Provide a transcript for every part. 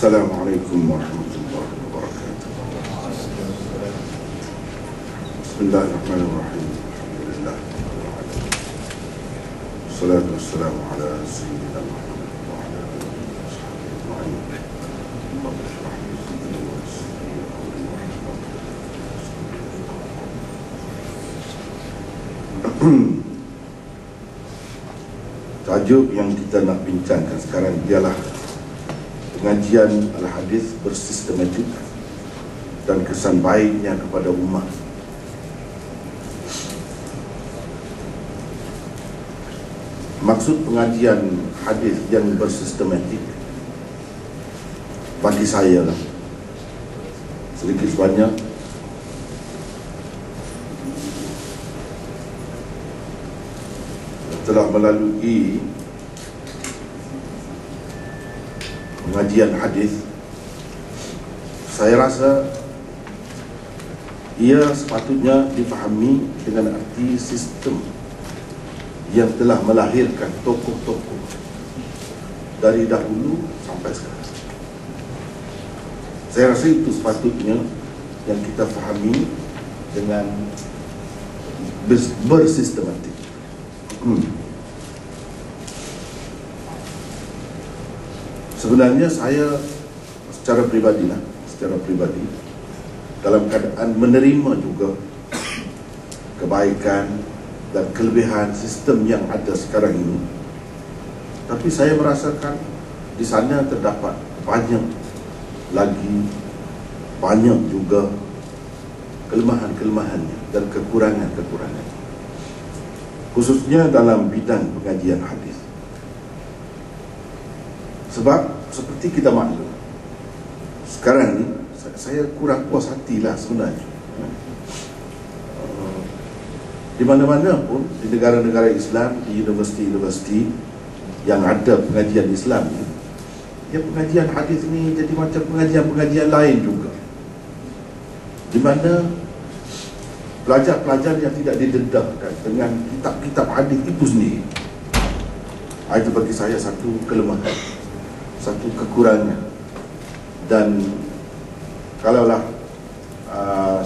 Assalamualaikum warahmatullahi wabarakatuh. Bismillahirrahmanirrahim. Alhamdulillah. Wassalatu wassalamu ala sayyidina Muhammad wa ala alihi wa sahbihi ajma'in. Rabbi shrah li sadri wa yassir li amri wahlul 'uqdatam. Tajuk yang kita nak bincangkan sekarang ialah pengajian Al-Hadis bersistematik dan kesan baiknya kepada umat. Maksud pengajian hadis yang bersistematik bagi saya lah, sedikit sebanyak telah melalui pengajian hadis, saya rasa ia sepatutnya difahami dengan arti sistem yang telah melahirkan tokoh-tokoh dari dahulu sampai sekarang. Saya rasa itu sepatutnya yang kita fahami dengan bersistematik. Sebenarnya saya secara pribadi dalam keadaan menerima juga kebaikan dan kelebihan sistem yang ada sekarang ini, tapi saya merasakan di sana terdapat banyak juga kelemahan-kelemahannya dan kekurangan-kekurangannya, khususnya dalam bidang pengajian hadis. Sebab seperti kita maklum, sekarang ni saya kurang puas hatilah sebenarnya. Di mana-mana pun, di negara-negara Islam, di universiti-universiti yang ada pengajian Islam ni, ya pengajian hadis ni jadi macam pengajian-pengajian lain juga, di mana pelajar-pelajar yang tidak didedahkan dengan kitab-kitab hadis itu sendiri. Itu bagi saya satu kelemahan, satu kekurangan. Dan kalaulah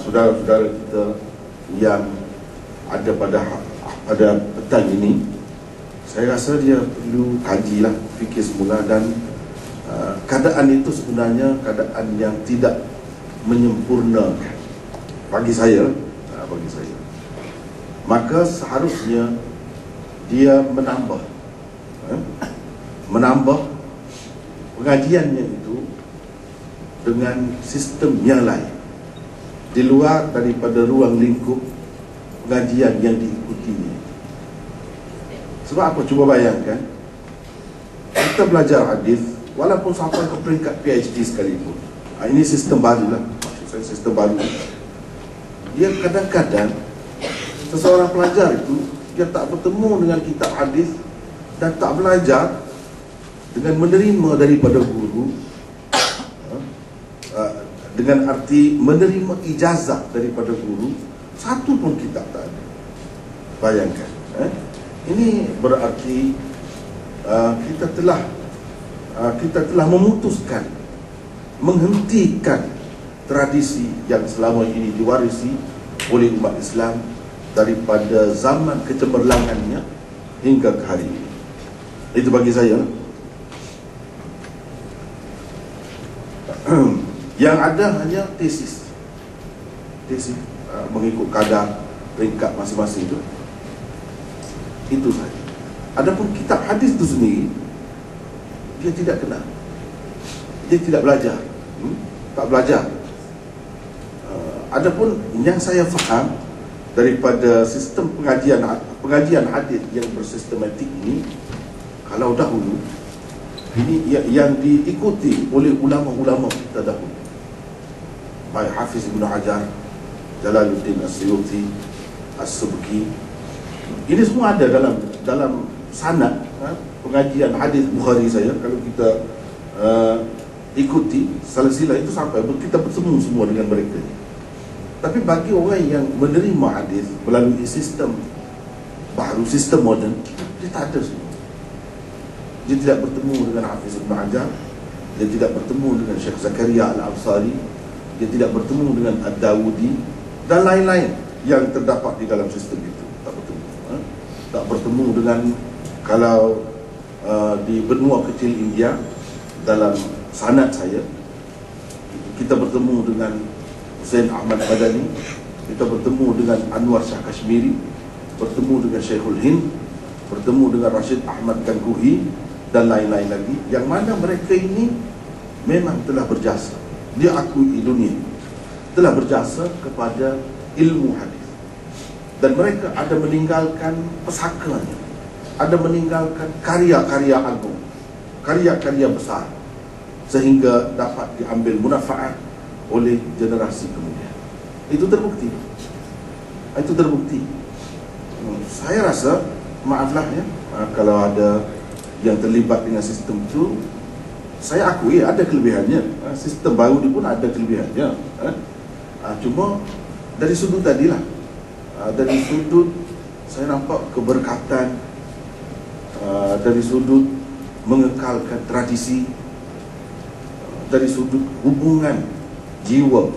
saudara-saudara kita yang ada pada petang ini, saya rasa dia perlu kajilah, fikir semula. Dan keadaan itu sebenarnya keadaan yang tidak menyempurnakan bagi saya. Maka seharusnya dia menambah pengajiannya itu dengan sistem yang lain, di luar daripada ruang lingkup pengajian yang diikutinya. Sebab apa? Cuba bayangkan, kita belajar hadis walaupun sampai ke peringkat PhD sekalipun, ini sistem baru lah, maksud saya sistem baru. Dia kadang-kadang seseorang pelajar itu dia tak bertemu dengan kitab hadis dan tak belajar dengan menerima daripada guru, dengan arti menerima ijazah daripada guru, satu pun kitab tak ada. Bayangkan, ini berarti kita telah memutuskan, menghentikan tradisi yang selama ini diwarisi oleh umat Islam daripada zaman kecemerlangannya hingga ke hari ini. Itu bagi saya. Yang ada hanya tesis mengikut kadar peringkat masing-masing itu saja. Adapun kitab hadis itu sendiri, dia tidak kenal, dia tidak belajar, tak belajar. Adapun yang saya faham daripada sistem pengajian hadis yang bersistematik ini, kalau dahulu ini yang diikuti oleh ulama-ulama kita dahulu, baik Hafiz Ibn Hajar, Jalaluddin As-Suyuti, As-Subki, ini semua ada dalam sanad pengajian hadis Bukhari saya. Kalau kita ikuti silsilah itu sampai kita bertemu semua dengan mereka. Tapi bagi orang yang menerima hadis melalui sistem baru, sistem moden, dia tak ada semua. Dia tidak bertemu dengan Hafiz Ibn Hajar, dia tidak bertemu dengan Syekh Zakaria Al-Ansari, dia tidak bertemu dengan Ad-Dawudi dan lain-lain yang terdapat di dalam sistem itu. Tak bertemu. Tak bertemu dengan, kalau di benua kecil India, dalam sanad saya, kita bertemu dengan Hussein Ahmad Madani, kita bertemu dengan Anwar Shah Kashmiri, bertemu dengan Syekhul Hind, bertemu dengan Rashid Ahmad Ganguhi dan lain-lain lagi, yang mana mereka ini memang telah berjasa, diakui dunia, telah berjasa kepada ilmu hadis, dan mereka ada meninggalkan pesakanya, ada meninggalkan karya-karya agung, karya-karya besar, sehingga dapat diambil munafaat oleh generasi kemudian. Itu terbukti. Itu terbukti. Saya rasa, maaflah ya, kalau ada yang terlibat dengan sistem itu, saya akui ada kelebihannya. Sistem baru ini pun ada kelebihannya. Cuma dari sudut tadilah, dari sudut saya nampak keberkatan, dari sudut mengekalkan tradisi, dari sudut hubungan jiwa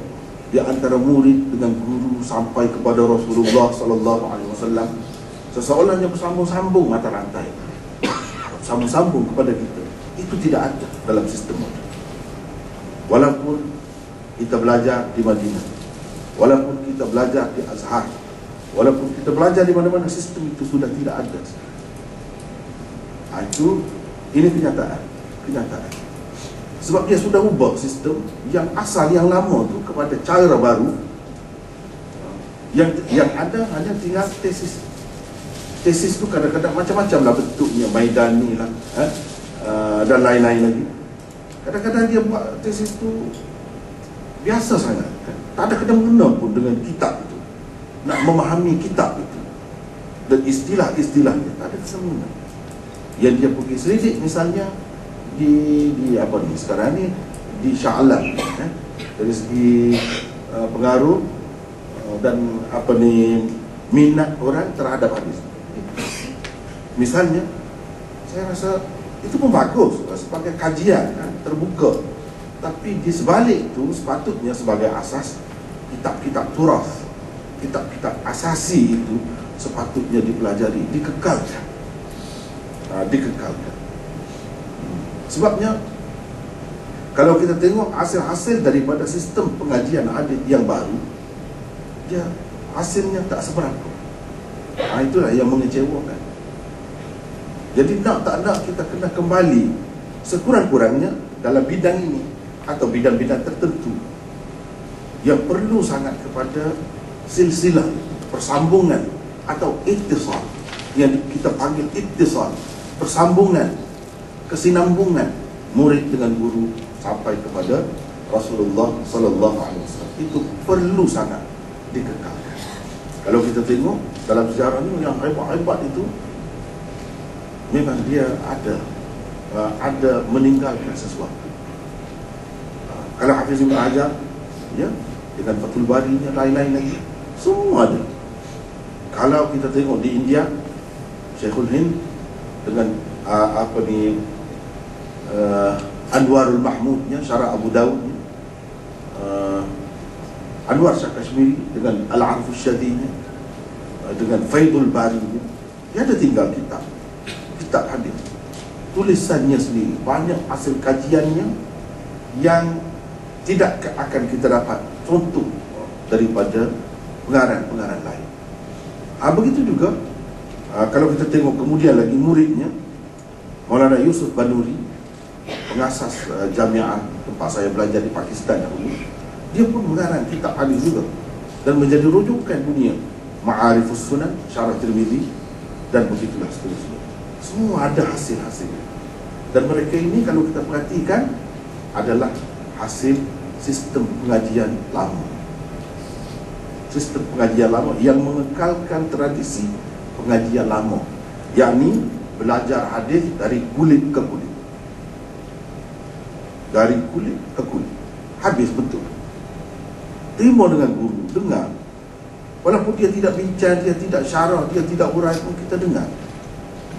di antara murid dengan guru sampai kepada Rasulullah sallallahu alaihi wasallam, seseorang yang bersambung-sambung mata rantai, sambung-sambung kepada kita. Itu tidak ada dalam sistem modern. Walaupun kita belajar di Madinah, walaupun kita belajar di Azhar, walaupun kita belajar di mana-mana, sistem itu sudah tidak ada. Ini kenyataan. Sebab dia sudah ubah sistem yang asal, yang lama tu kepada cara baru. Yang ada hanya tinggal tesis. Tesis tu kadang-kadang macam-macam lah bentuknya, maidani lah, dan lain-lain lagi. Kadang-kadang dia buat tesis tu biasa sangat, tak ada kena-mengena pun dengan kitab itu, nak memahami kitab itu, dan istilah-istilahnya tak ada kena-mengena. Yang dia pergi selidik misalnya di apa ni sekarang ni, di Shah Alam, dari segi pengaruh dan apa ni minat orang terhadap hadis. Misalnya, saya rasa itu pun bagus sebagai kajian, terbuka. Tapi di sebalik itu sepatutnya sebagai asas, kitab-kitab turas, kitab-kitab asasi itu sepatutnya dipelajari, dikekalkan. Dikekalkan. Sebabnya kalau kita tengok hasil-hasil daripada sistem pengajian hadis yang baru, dia hasilnya tak seberapa. Itulah yang mengecewakan. Jadi nak tak nak kita kena kembali sekurang-kurangnya dalam bidang ini atau bidang-bidang tertentu yang perlu sangat kepada silsilah, persambungan atau ittisal, yang kita panggil ittisal, persambungan, kesinambungan murid dengan guru sampai kepada Rasulullah sallallahu alaihi wasallam. Itu perlu sangat dikekalkan. Kalau kita tengok dalam sejarah ini, yang hebat-hebat itu memang dia ada meninggalkan sesuatu. Kalau Hafiz Ibn Hajar, ya, dengan Fathul Barinya, lain-lain lagi, semua ada. Kalau kita tengok di India, Syekhul Hind dengan Anwarul Mahmudnya, Syarah Abu Dawud, Anwar Shah Kashmiri dengan Al-Arfus Syadinya, dengan Faidul Barinya, dia ada tinggal kitab hadis, tulisannya sendiri, banyak hasil kajiannya yang tidak akan kita dapat contoh daripada pengarang-pengarang lain. Begitu juga kalau kita tengok kemudian lagi muridnya, Maulana Yusuf Banuri, pengasas Jamiah tempat saya belajar di Pakistan dahulu, dia pun mengarang kitab hadis juga dan menjadi rujukan dunia, Ma'arifus Sunan, Syarah Tirmidzi, dan begitulah seterusnya. Semua ada hasil-hasilnya. Dan mereka ini kalau kita perhatikan adalah hasil sistem pengajian lama. Sistem pengajian lama yang mengekalkan tradisi pengajian lama, yakni belajar hadis dari kulit ke kulit. Dari kulit ke kulit. Habis betul. Terima dengan guru, dengar. Walaupun dia tidak bincang, dia tidak syarah, dia tidak urai pun kita dengar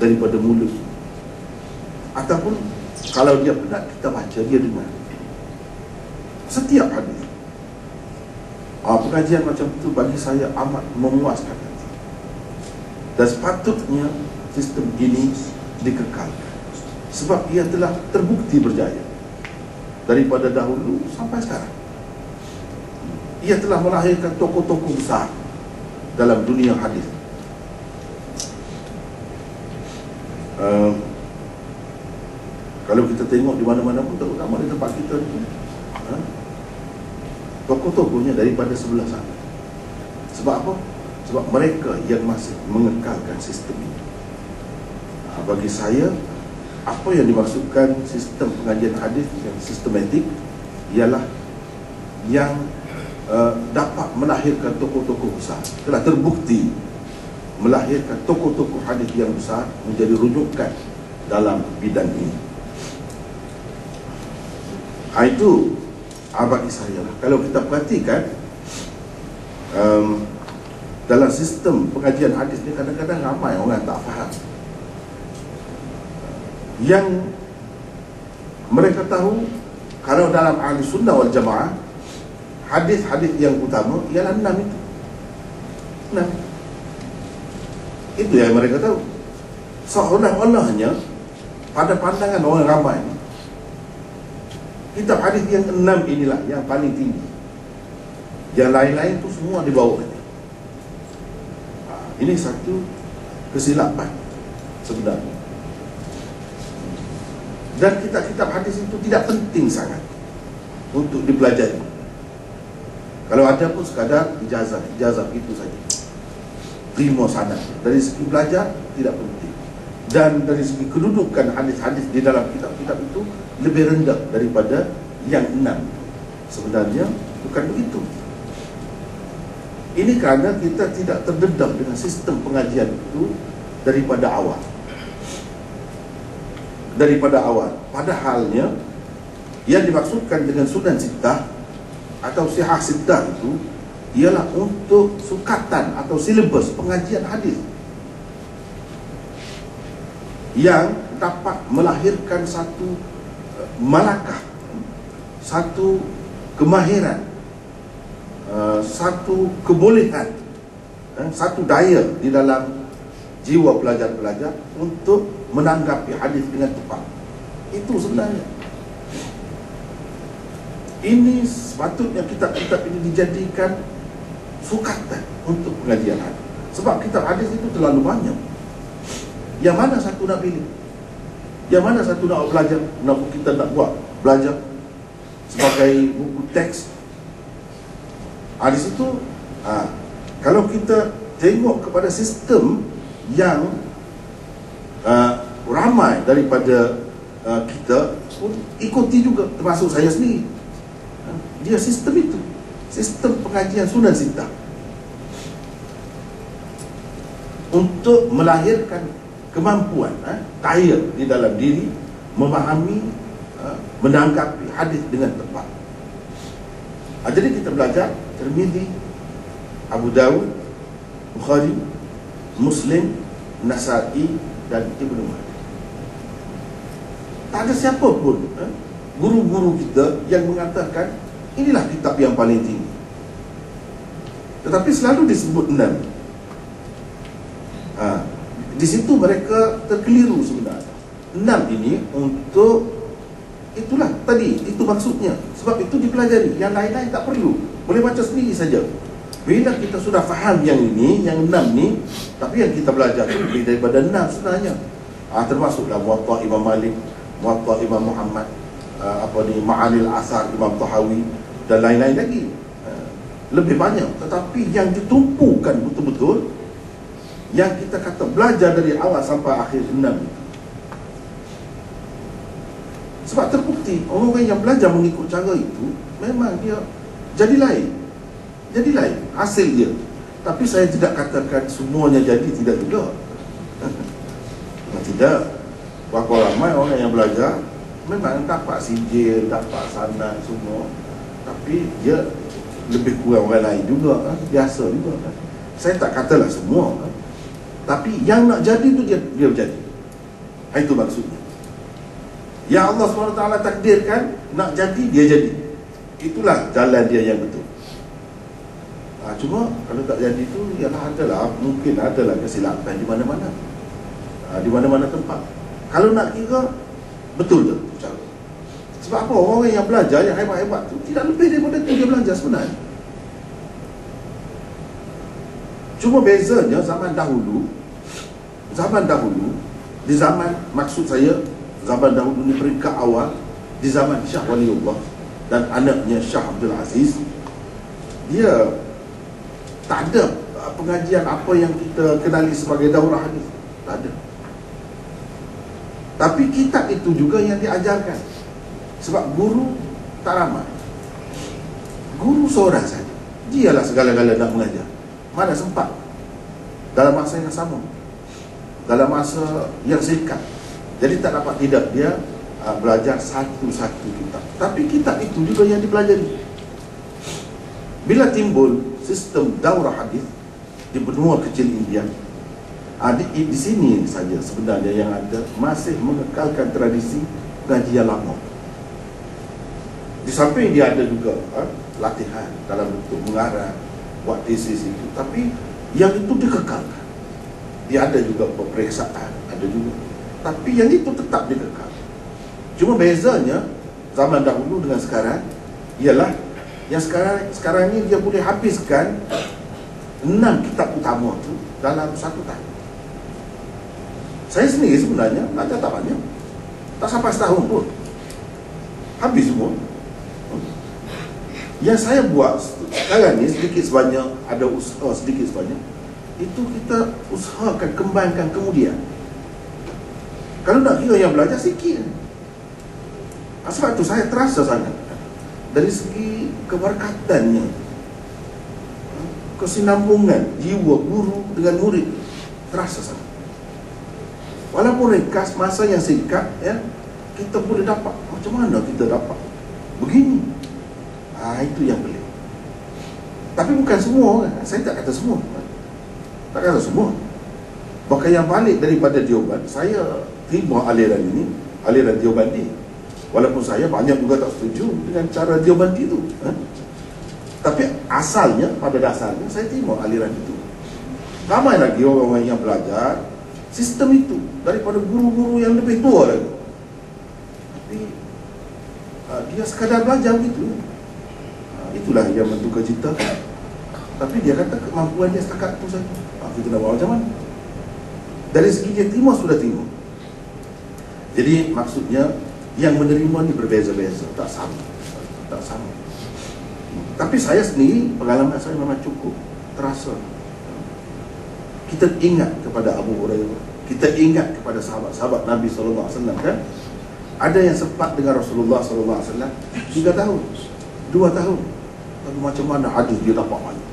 daripada mulut. Ataupun Kalau dia penat, kita baca, dia dengar setiap hadis. Pengajian macam itu bagi saya amat memuaskan hati. Dan sepatutnya sistem ini dikekalkan, sebab ia telah terbukti berjaya daripada dahulu sampai sekarang. Ia telah melahirkan tokoh-tokoh besar dalam dunia hadis. Kalau kita tengok di mana-mana pun, terutama di tempat kita ni, tokoh-tokohnya daripada sebelah sana. Sebab apa? Sebab mereka yang masih mengekalkan sistem ini. Bagi saya, apa yang dimaksudkan sistem pengajian hadis yang sistematik ialah yang dapat melahirkan tokoh-tokoh besar. Telah terbukti melahirkan tokoh-tokoh hadis yang besar menjadi rujukan dalam bidang ini. Itu bagi saya lah. Kalau kita perhatikan dalam sistem pengajian hadis ni, kadang-kadang ramai orang tak faham. Yang mereka tahu, kalau dalam ahli sunnah wal jamaah, hadis-hadis yang utama ialah 6 itu. 6. Itu yang mereka tahu. Seolah-olahnya pada pandangan orang ramai, kitab hadis yang 6 inilah yang paling tinggi. Yang lain-lain tu semua di bawah ini. Ini satu kesilapan sebenarnya. Dan kitab-kitab hadis itu tidak penting sangat untuk dipelajari. Kalau ada pun sekadar ijazah itu saja, terima sanad. Dari segi belajar tidak penting. Dan dari segi kedudukan hadis-hadis di dalam kitab-kitab itu lebih rendah daripada yang 6. Sebenarnya bukan begitu. Ini kerana kita tidak terdedah dengan sistem pengajian itu daripada awal. Padahalnya yang dimaksudkan dengan Sunan Sittah atau Sihah Sittah itu ialah untuk sukatan atau silibus pengajian hadis yang dapat melahirkan satu malakah, satu kemahiran, satu kebolehan, satu daya di dalam jiwa pelajar-pelajar untuk menanggapi hadis dengan tepat. Itu sebenarnya. Ini sepatutnya kitab-kitab ini dijadikan sukatan untuk pengajian hadis. Sebab kitab hadis itu terlalu banyak. Yang mana satu nak pilih? Yang mana satu nak belajar? Kita nak buat belajar sebagai buku teks. Di situ kalau kita tengok kepada sistem yang ramai daripada kita pun ikuti juga, termasuk saya sendiri. Dia sistem itu, sistem pengajian Sunan Sittah, untuk melahirkan kemampuan daya di dalam diri memahami, menanggapi hadis dengan tepat. Jadi kita belajar Tirmidzi, Abu Dawud, Bukhari, Muslim, Nasa'i dan Ibnu Majah. Tak ada siapa pun guru-guru kita yang mengatakan inilah kitab yang paling tinggi. Tetapi selalu disebut 6. Di situ mereka terkeliru sebenarnya. 6 ini untuk itulah tadi, itu maksudnya. Sebab itu dipelajari, yang lain-lain tak perlu, boleh baca sendiri saja. Bila kita sudah faham yang ini, yang 6 ni, tapi yang kita belajar itu lebih daripada 6 sebenarnya. Termasuklah Muwatta Imam Malik, Muwatta Imam Muhammad, Ma'anil Asar Imam Tahawi dan lain-lain lagi. Lebih banyak. Tetapi yang ditumpukan betul-betul, yang kita kata belajar dari awal sampai akhir 6. Sebab terbukti orang yang belajar mengikut cara itu, memang dia jadi lain hasil dia. Tapi saya tidak katakan semuanya jadi, tidak juga. Tidak. Berapa ramai orang yang belajar memang dapat sijil, dapat sanad semua, tapi dia lebih kurang orang lain juga, biasa juga. Saya tak katalah semua, tapi yang nak jadi tu dia berjadi. Itu maksudnya. Yang Allah SWT takdirkan nak jadi, dia jadi. Itulah jalan dia yang betul. Cuma kalau tak jadi tu, ialah adalah, mungkin adalah kesilapan di mana-mana. Di mana-mana tempat. Kalau nak kira, betul tu cara. Sebab apa? Orang yang belajar, yang hebat-hebat tu, tidak lebih daripada tu dia belajar sebenarnya. Cuma bezanya zaman dahulu, di zaman, maksud saya zaman dahulu ni peringkat awal, di zaman Syah Waliullah dan anaknya Syah Abdul Aziz, dia tak ada pengajian apa yang kita kenali sebagai daurah hadis. Tak ada. Tapi kitab itu juga yang diajarkan. Sebab guru tak ramai. Guru seorang saja. Dialah segala-gala nak mengajar. Mana sempat dalam masa yang sama, dalam masa yang singkat. Jadi tak dapat tidak dia belajar satu-satu kitab. Tapi kitab itu juga yang dipelajari. Bila timbul sistem daurah hadis di benua kecil India, di sini saja sebenarnya yang ada masih mengekalkan tradisi pengajian lama. Di samping dia ada juga latihan dalam bentuk mengarang, buat tesis itu, tapi yang itu dikekalkan. Dia ada juga peperiksaan, ada juga, tapi yang itu tetap dikekal. Cuma bezanya zaman dahulu dengan sekarang ialah yang sekarang ni dia boleh habiskan 6 kitab utama tu dalam 1 tahun. Saya sendiri sebenarnya nak tak banyak, tak sampai setahun pun habis semua. Yang saya buat sekarang ni sedikit sebanyak, ada usaha sedikit sebanyak, itu kita usahakan kembangkan kemudian. Kalau nak kira yang belajar sikit. Sebab itu saya terasa sangat dari segi keberkatannya, kesinambungan jiwa guru dengan murid, terasa sangat. Walaupun ringkas, masa yang singkat, ya, kita boleh dapat. Macam mana kita dapat begini? Itu yang boleh. Tapi bukan semua kan? Saya tak kata semua. Tak kata semua. Bahkan yang balik daripada Dioban, saya terima aliran ini, aliran Diobandi. Walaupun saya banyak juga tak setuju dengan cara Diobandi itu. Tapi asalnya, pada dasarnya, saya terima aliran itu. Ramai lagi orang-orang yang belajar sistem itu daripada guru-guru yang lebih tua lagi. Tapi dia sekadar belajar begitu. Itulah yang menduga cita. Tapi dia kata kemampuan dia setakat itu saja. Kita nak buat macam mana? Dari segi dia terima, sudah terima. Jadi maksudnya yang menerima ni berbeza-beza, tak sama. Tak sama. Tapi saya sendiri, pengalaman saya memang cukup terasa. Kita ingat kepada Abu Hurairah, kita ingat kepada sahabat-sahabat Nabi SAW kan. Ada yang sempat dengan Rasulullah SAW 3 tahun, 2 tahun. Tapi macam mana hadis dia dapat banyak?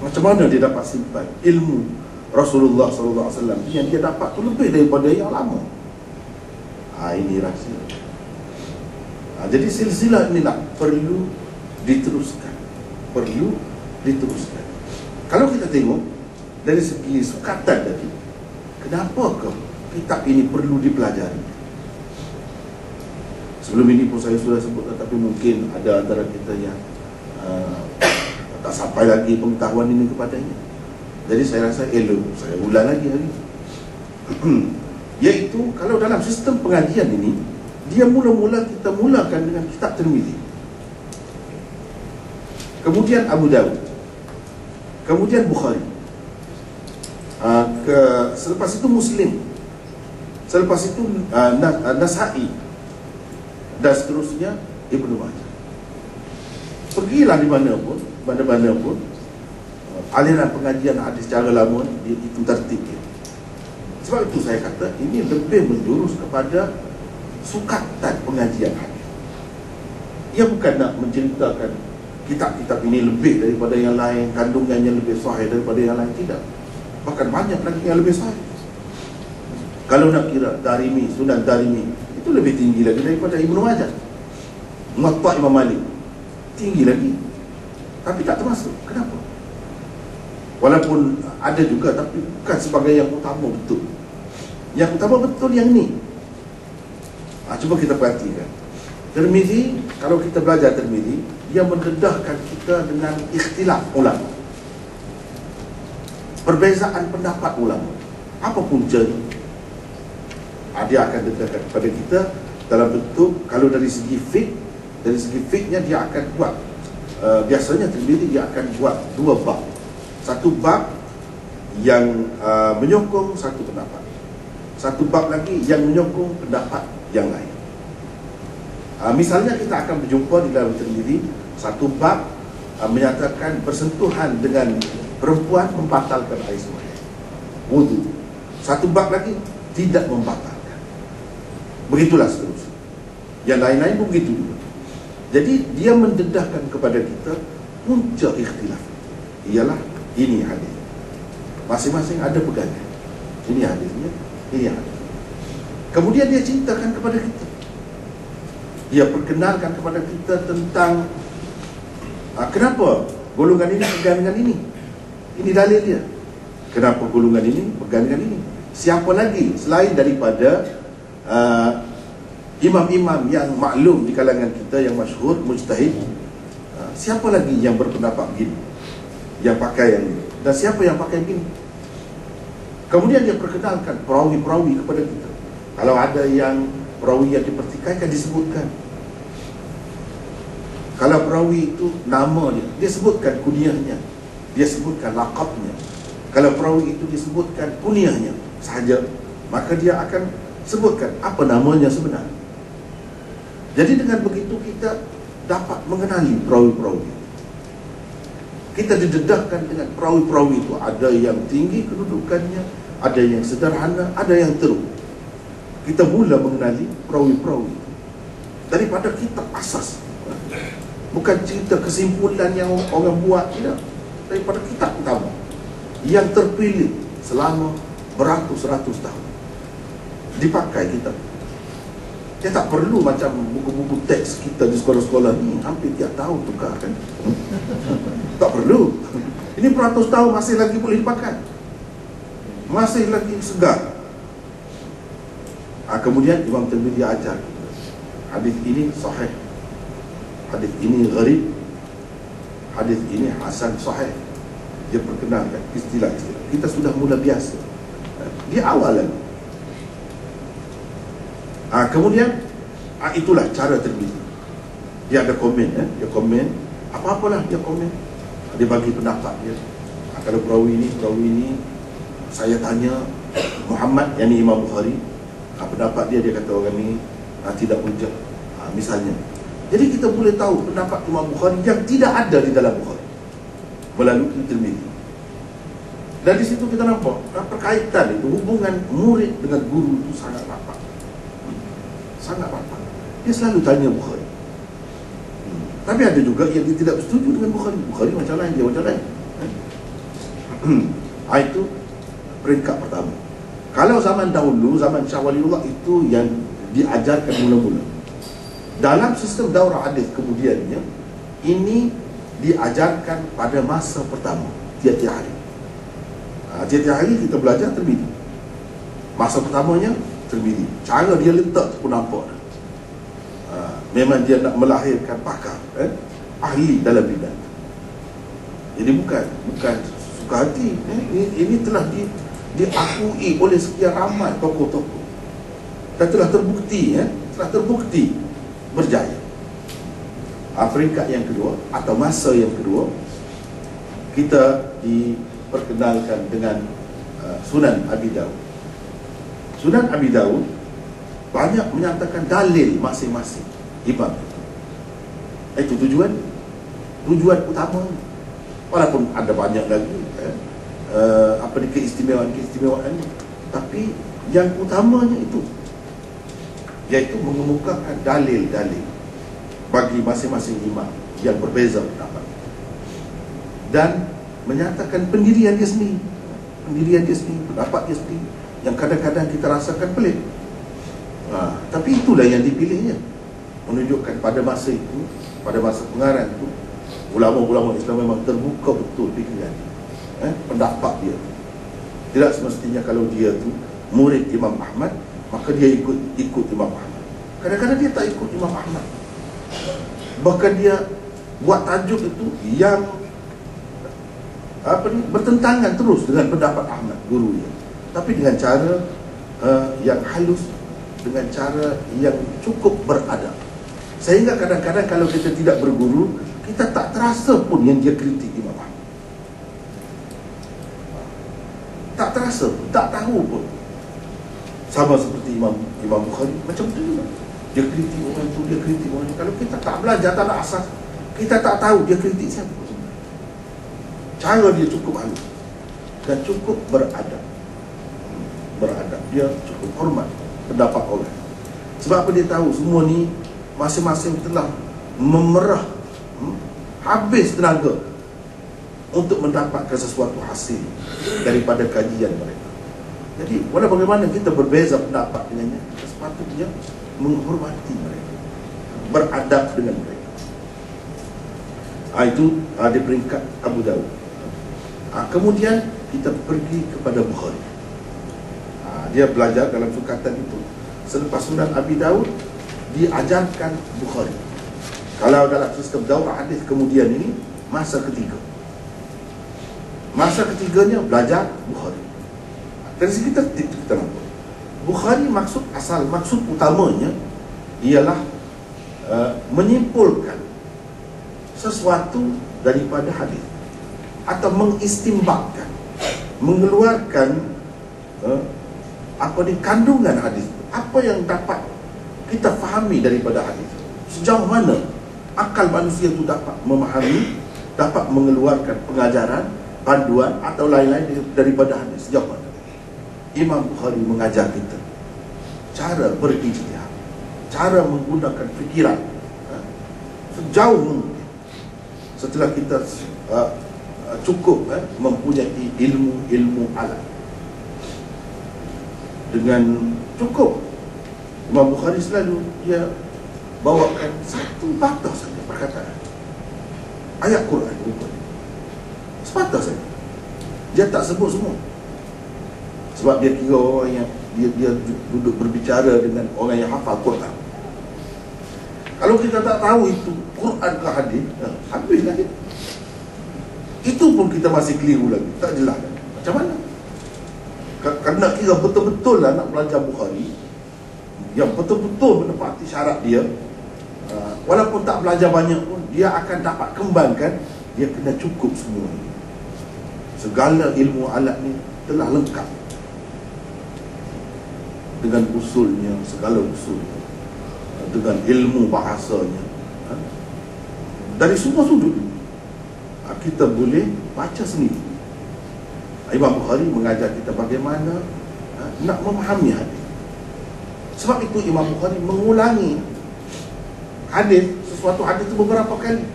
Macam mana dia dapat simpan ilmu Rasulullah SAW yang dia dapat tu lebih daripada yang lama? Ini rahsia. Jadi silsilah inilah perlu diteruskan. Perlu diteruskan. Kalau kita tengok dari segi sukatan tadi, kenapakah kitab ini perlu dipelajari? Sebelum ini pun saya sudah sebut, tapi mungkin ada antara kita yang tak sampai lagi pengetahuan ini kepadanya. Jadi saya rasa elok saya ulang lagi hari ini. Iaitu kalau dalam sistem pengajian ini, dia mula-mula kita mulakan dengan kitab Tirmizi, kemudian Abu Dawud, kemudian Bukhari, selepas itu Muslim, selepas itu Nasa'i, dan seterusnya Ibnu Majah. Pergilah di mana-mana pun aliran pengajian hadis secara lama itu tertib. Sebab itu saya kata ini lebih menjurus kepada sukatan pengajian hadis. Ia bukan nak menceritakan kitab-kitab ini lebih daripada yang lain, kandungannya lebih sahih daripada yang lain, tidak. Bahkan banyak lagi yang lebih sahih. Kalau nak kira Darimi, Sunan Darimi, itu lebih tinggi lagi daripada Ibnu Majah. Muwatta Imam Malik tinggi lagi, tapi tak termasuk. Kenapa? Walaupun ada juga, tapi bukan sebagai yang utama betul. Yang utama betul yang ni, Cuba kita perhatikan. Tirmizi, kalau kita belajar Tirmizi, dia mendedahkan kita dengan ikhtilaf ulama, perbezaan pendapat ulama. Apa puncanya? Dia akan dedahkan kepada kita dalam bentuk, kalau dari segi fiqhnya dia akan buat, biasanya Tirmizi dia akan buat dua bab. Satu bab yang menyokong satu pendapat, satu bab lagi yang menyokong pendapat yang lain. Misalnya kita akan berjumpa di dalam Tirmizi satu bab menyatakan bersentuhan dengan perempuan membatalkan air sembahyang, wudu. Satu bab lagi tidak membatalkan. Begitulah seterusnya. Yang lain-lain pun begitu juga. Jadi dia mendedahkan kepada kita punca ikhtilaf ialah ini hadis. Masing-masing ada pegangan. Ini hadisnya, ini hadis. Kemudian dia ceritakan kepada kita. Dia perkenalkan kepada kita tentang kenapa golongan ini pegang dengan ini. Ini dalil dia. Kenapa golongan ini pegang dengan ini. Siapa lagi selain daripada imam-imam yang maklum di kalangan kita, yang masyhur, mujtahid, siapa lagi yang berpendapat begini, yang pakai yang ini, dan siapa yang pakai begini. Kemudian dia perkenalkan perawi-perawi kepada kita. Kalau ada yang perawi yang dipertikaikan, disebutkan. Kalau perawi itu nama dia sebutkan kunyahnya, dia sebutkan laqabnya. Kalau perawi itu disebutkan kunyahnya sahaja, maka dia akan sebutkan apa namanya sebenarnya. Jadi dengan begitu kita dapat mengenali perawi-perawi. Kita didedahkan dengan perawi-perawi itu. Ada yang tinggi kedudukannya, ada yang sederhana, ada yang teruk. Kita mula mengenali perawi-perawi daripada kitab asas. Bukan cerita kesimpulan yang orang buat, tidak. Daripada kitab utama yang terpilih selama beratus-ratus tahun, dipakai kita. Dia tak perlu macam buku-buku teks kita di sekolah-sekolah ni hampir tiap tahun tukar kan. Tak perlu. Ini beratus tahun masih lagi boleh dipakai, masih lagi segar. Kemudian Imam Tirmizi ajar kita, hadis ini sahih, hadis ini gharib, hadis ini hasan sahih. Dia perkenalkan istilah-istilah. Kita sudah mula biasa di awal lagi. Kemudian itulah cara Tirmizi. Dia ada komen, dia komen apa-apalah, dia komen, dia bagi pendapat dia. Kalau perawi ini saya tanya Muhammad, yang ni Imam Bukhari, pendapat dia kata orang ni tidak hujah, misalnya. Jadi kita boleh tahu pendapat Imam Bukhari yang tidak ada di dalam Bukhari melalui Tirmizi. Dan di situ kita nampak perkaitan itu, hubungan murid dengan guru itu sangat rapat. Sangat rapat. Dia selalu tanya Bukhari. Tapi ada juga yang dia tidak setuju dengan Bukhari. Bukhari macam lain, dia macam lain. Itu peringkat pertama. Kalau zaman dahulu, zaman Syah Waliullah, itu yang diajarkan mula-mula. Dalam sistem daurah hadis kemudiannya, ini diajarkan pada masa pertama, tiap-tiap hari. Tiap-tiap hari kita belajar Tirmizi. Masa pertamanya Tirmizi. Cara dia letak pun nampak. Memang dia nak melahirkan pakar, ahli dalam bidang. Jadi bukan suka hati. Ini telah diakui oleh sekian ramai tokoh-tokoh dan telah terbukti berjaya. Peringkat yang kedua atau masa yang kedua, kita diperkenalkan dengan Sunan Abi Dawud. Sunan Abi Dawud banyak menyatakan dalil masing-masing imam. Itu tujuan utama. Walaupun ada banyak lagi keistimewaan-keistimewaannya, tapi yang utamanya itu, yaitu mengemukakan dalil-dalil bagi masing-masing imam yang berbeza pendapat, dan menyatakan pendirian dia sendiri, pendapat dia sendiri, yang kadang-kadang kita rasakan pelik. Tapi itulah yang dipilihnya, menunjukkan pada masa itu, pada masa pengarang itu, ulama-ulama Islam memang terbuka betul pikiran pendapat dia. Tidak semestinya kalau dia tu murid Imam Ahmad, maka dia ikut Imam Ahmad. Kadang-kadang dia tak ikut Imam Ahmad. Bahkan dia buat tajuk itu yang bertentangan terus dengan pendapat Ahmad, gurunya. Tapi dengan cara yang halus, dengan cara yang cukup beradab. Sehingga kadang-kadang kalau kita tidak berguru, kita tak terasa pun yang dia kritik Imam Ahmad. Tak terasa, tak tahu pun. Sama seperti Imam Bukhari, macam tu juga. Dia kritik orang tu, dia kritik orang tu. Kalau kita tak belajar, tak ada asas, kita tak tahu dia kritik siapa sebenarnya. Cara dia cukup halus dan cukup beradab. Dia cukup hormat pendapat orang. Sebab apa? Dia tahu semua ni masing-masing telah memerah habis tenaga untuk mendapatkan sesuatu hasil daripada kajian mereka. Jadi walau bagaimana kita berbeza pendapat dengannya, kita sepatutnya menghormati mereka, beradab dengan mereka. Itu di peringkat Abu Daud. Kemudian kita pergi kepada Bukhari. Dia belajar dalam sukatan itu. Selepas Sunan Abi Daud, diajarkan Bukhari. Kalau dalam sistem daurah hadis kemudian ini, masa ketiga. Masa ketiganya belajar Bukhari. Dari segi tertib kita nampak, Bukhari maksud utamanya ialah menyimpulkan sesuatu daripada hadis, atau mengistimbakkan, mengeluarkan kandungan hadis, apa yang dapat kita fahami daripada hadis, sejauh mana akal manusia itu dapat memahami, dapat mengeluarkan pengajaran, panduan atau lain-lain daripada hadis, sejauh mana. Imam Bukhari mengajar kita cara berijtihad, cara menggunakan fikiran sejauh mungkin setelah kita cukup mempunyai ilmu alat. Dengan cukup, Imam Bukhari selalu dia bawakan satu patah saja perkataan ayat Quran, sepatah saja. Dia tak sebut semua, sebab dia kira orang yang dia duduk berbicara dengan orang yang hafal Quran. Kalau kita tak tahu itu Quran ke hadis, habislah dia. Itu pun kita masih keliru lagi, tak jelas. Macam mana? Kerana kira betul-betul lah nak belajar Bukhari, yang betul-betul menepati syarat dia, walaupun tak belajar banyak pun, dia akan dapat kembangkan. Dia kena cukup semua ini. Segala ilmu alat ni telah lengkap dengan usulnya, segala usulnya, dengan ilmu bahasanya, dari semua sudut kita boleh baca sendiri. Imam Bukhari mengajar kita bagaimana nak memahami hadis. Sebab itu Imam Bukhari mengulangi hadis, sesuatu hadis itu beberapa kali.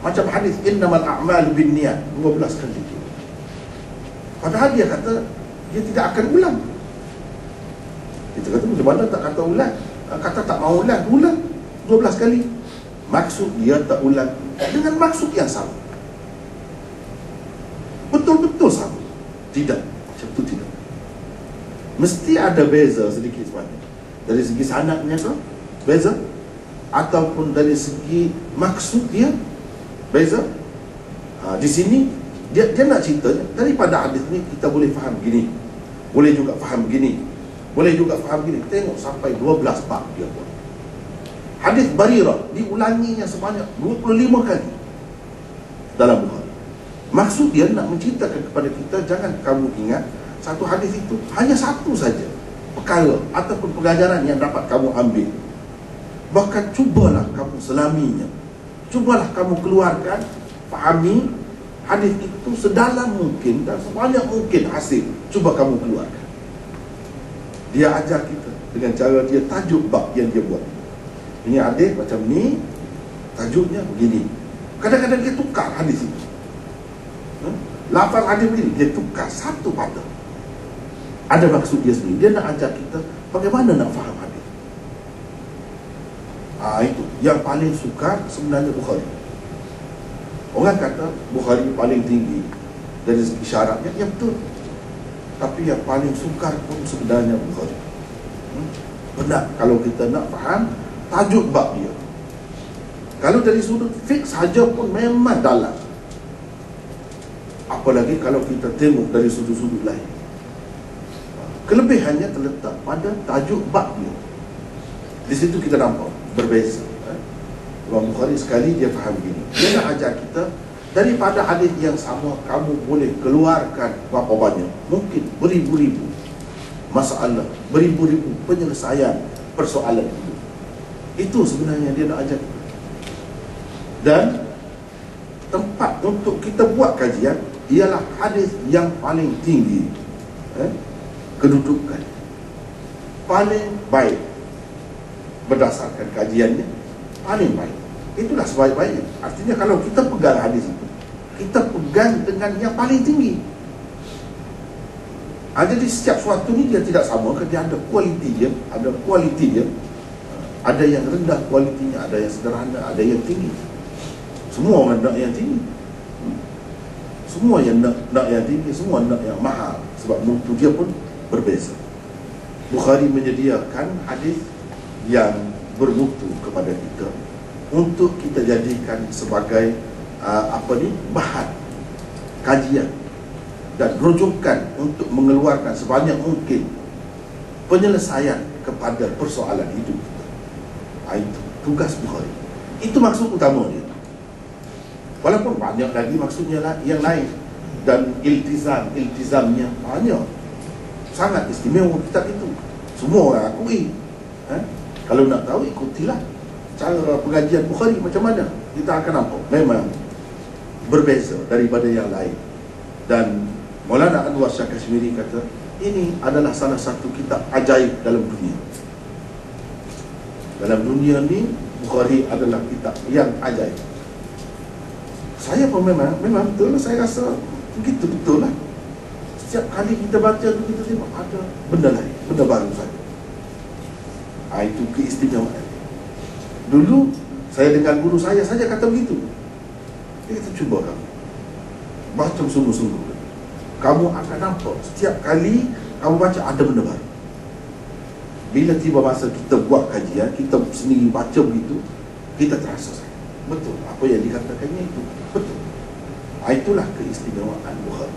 Macam hadis innamal a'malu binniyat 12 kali. Padahal dia kata dia tidak akan ulang. Kita kata macam mana tak kata ulang? Kata tak mau ulang 12 kali. Maksud dia tak ulang dengan maksud yang sama, betul-betul sama. Tidak, macam itu tidak. Mesti ada beza sedikit sebanyak. Dari segi sanadnya ke beza, ataupun dari segi maksud dia beza. Di sini dia nak cerita daripada hadis ni kita boleh faham gini, boleh juga faham gini, boleh juga faham gini. Tengok sampai 12 bab dia buat. Hadis Barirah diulanginya sebanyak 25 kali dalam Bukhari. Maksud dia nak menceritakan kepada kita, jangan kamu ingat satu hadis itu hanya satu saja perkara ataupun pengajaran yang dapat kamu ambil. Bahkan cubalah kamu selaminya, cubalah kamu keluarkan, fahami hadis itu sedalam mungkin dan sebanyak mungkin hasil. Cuba kamu keluarkan. Dia ajar kita dengan cara dia tajuk bab yang dia buat. Ini hadis macam ni, tajuknya begini. Kadang-kadang dia tukar hadis itu. Lafaz hadis begini, dia tukar satu patah. Ada maksud dia sendiri. Dia nak ajar kita bagaimana nak faham hadis. Itu yang paling sukar sebenarnya Bukhari. Orang kata Bukhari paling tinggi dari segi syaratnya, ya betul. Tapi yang paling sukar pun sebenarnya Bukhari. Benar kalau kita nak faham tajuk bab dia. Kalau dari sudut fiqh saja pun memang dalam. Apalagi kalau kita tengok dari sudut-sudut lain. Kelebihannya terletak pada tajuk bab dia. Di situ kita nampak berbeza. Imam Bukhari sekali dia faham gini. Dia nak ajar kita, daripada hadis yang sama kamu boleh keluarkan berapa banyak, mungkin beribu-ribu masalah, beribu-ribu penyelesaian persoalan itu. Itu sebenarnya dia nak ajar kita. Dan tempat untuk kita buat kajian ialah hadis yang paling tinggi kedudukan, paling baik berdasarkan kajiannya, paling baik. Itulah sebaik-baiknya. Artinya kalau kita pegang hadis itu, kita pegang dengan yang paling tinggi. Jadi setiap suatu ni dia tidak sama, dia ada kualiti dia, ada yang rendah kualitinya, ada yang sederhana, ada yang tinggi. Semua orang nak yang tinggi. Semua yang nak yang tinggi, semua nak yang mahal. Sebab mutu dia pun berbeza. Bukhari menyediakan hadis yang bermutu kepada kita untuk kita jadikan sebagai bahan kajian dan rujukan untuk mengeluarkan sebanyak mungkin penyelesaian kepada persoalan hidup kita. Itu tugas Bukhari. Itu maksud utama dia. Walaupun banyak lagi maksudnya yang lain, dan iltizamnya banyak, sangat istimewa kitab itu. Semua orang akui. Kalau nak tahu, ikutilah cara pengajian Bukhari macam mana. Kita akan nampak memang berbeza daripada yang lain. Dan Maulana Anwar Shah Kashmiri kata, ini adalah salah satu kitab ajaib dalam dunia. Dalam dunia ni, Bukhari adalah kitab yang ajaib. Saya pun memang betul lah, saya rasa begitu betul lah. Setiap kali kita baca tu, kita tengok ada benda lain, benda baru saja. Itu keistimewaan. Dulu saya dengan guru saya saja kata begitu. Dia kata, cuba kamu baca sungguh-sungguh, kamu akan nampak setiap kali kamu baca ada benda baru. Bila tiba masa kita buat kajian, kita sendiri baca begitu, kita terasa saya, betul apa yang dikatakannya itu betul. Itulah keistimewaan Bukhari.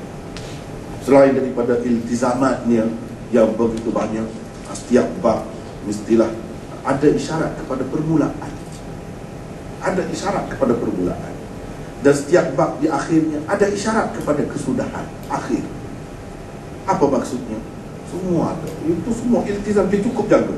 Selain daripada iltizamatnya yang begitu banyak, setiap bab mestilah ada isyarat kepada permulaan. Ada isyarat kepada permulaan. Dan setiap bab di akhirnya ada isyarat kepada kesudahan akhir. Apa maksudnya? Semua ada. Itu semua iltizam dia cukup jaga.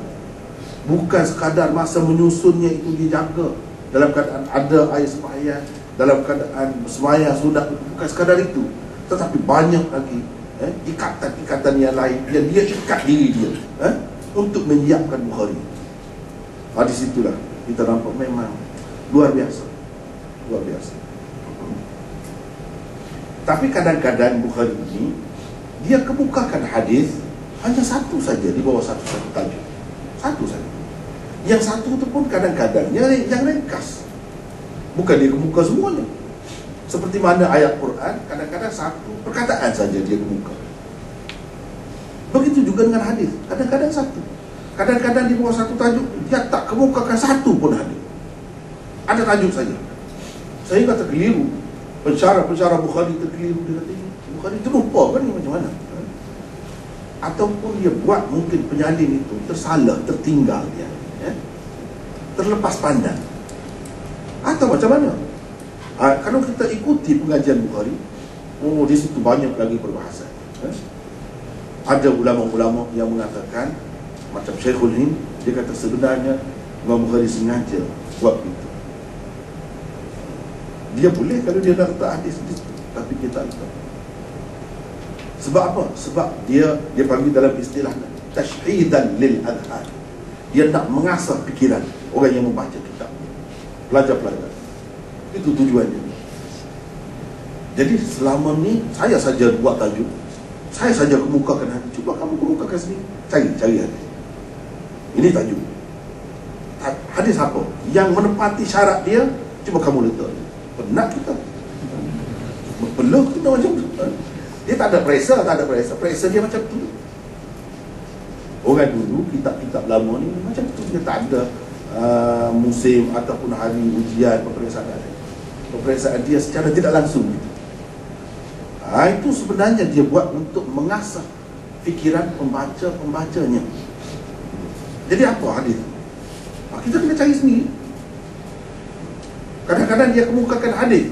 Bukan sekadar masa menyusunnya itu dijaga dalam keadaan ada air sembahyang, dalam keadaan sembahyang sudah, bukan sekadar itu, tetapi banyak lagi ikatan-ikatan yang lain yang dia ikat diri dia untuk menyiapkan Bukhari. Di situlah kita nampak memang luar biasa. Luar biasa. Tapi kadang-kadang Bukhari ini dia kemukakan hadis hanya satu saja di bawah satu tajuk. Satu saja. Yang satu itu pun kadang-kadang yang ringkas. Bukan dia kemuka semuanya. Seperti mana ayat Quran, kadang-kadang satu perkataan saja dia kemuka. Begitu juga dengan hadis. Kadang-kadang satu. Kadang-kadang di bawah satu tajuk dia tak kemukakan satu pun hadis. Ada tajuk saja. Saya kata keliru. Pensyarah Bukhari terkeliru. Dia kata, Bukhari terlupa kan ni macam mana? Ataupun dia buat mungkin penyalin itu tersalah, tertinggal dia, terlepas pandang. Atau macam mana? Kalau kita ikuti pengajian Bukhari, di situ banyak lagi perbahasan. Ada ulama-ulama yang mengatakan, macam Syekhul Hind, dia kata sebenarnya Imam Bukhari sengaja buat itu. Dia boleh kalau dia nak letak hadis di situ, tapi dia tak letak. Sebab apa? Sebab dia panggil dalam istilah tashhidan lil adhan. Dia nak mengasah fikiran orang yang membaca kitab, pelajar-pelajar. Itu tujuannya. Jadi selama ni saya saja buat tajuk, saya saja kemukakan hadis. Cuba kamu kemukakan sendiri, cari hadis. Ini tajuk. Hadis apa yang menepati syarat dia, cuba kamu letak. Penat kita, berpeluh kita macam tu. Dia tak ada pressure, Pressure dia macam tu. Orang dulu kitab-kitab lama ni macam tu, dia tak ada musim ataupun hari ujian peperiksaan dia secara tidak langsung gitu. Itu sebenarnya dia buat untuk mengasah fikiran pembaca-pembacanya. Jadi apa hadis? Kita kena cari sendiri. Kadang-kadang dia kemukakan hadis,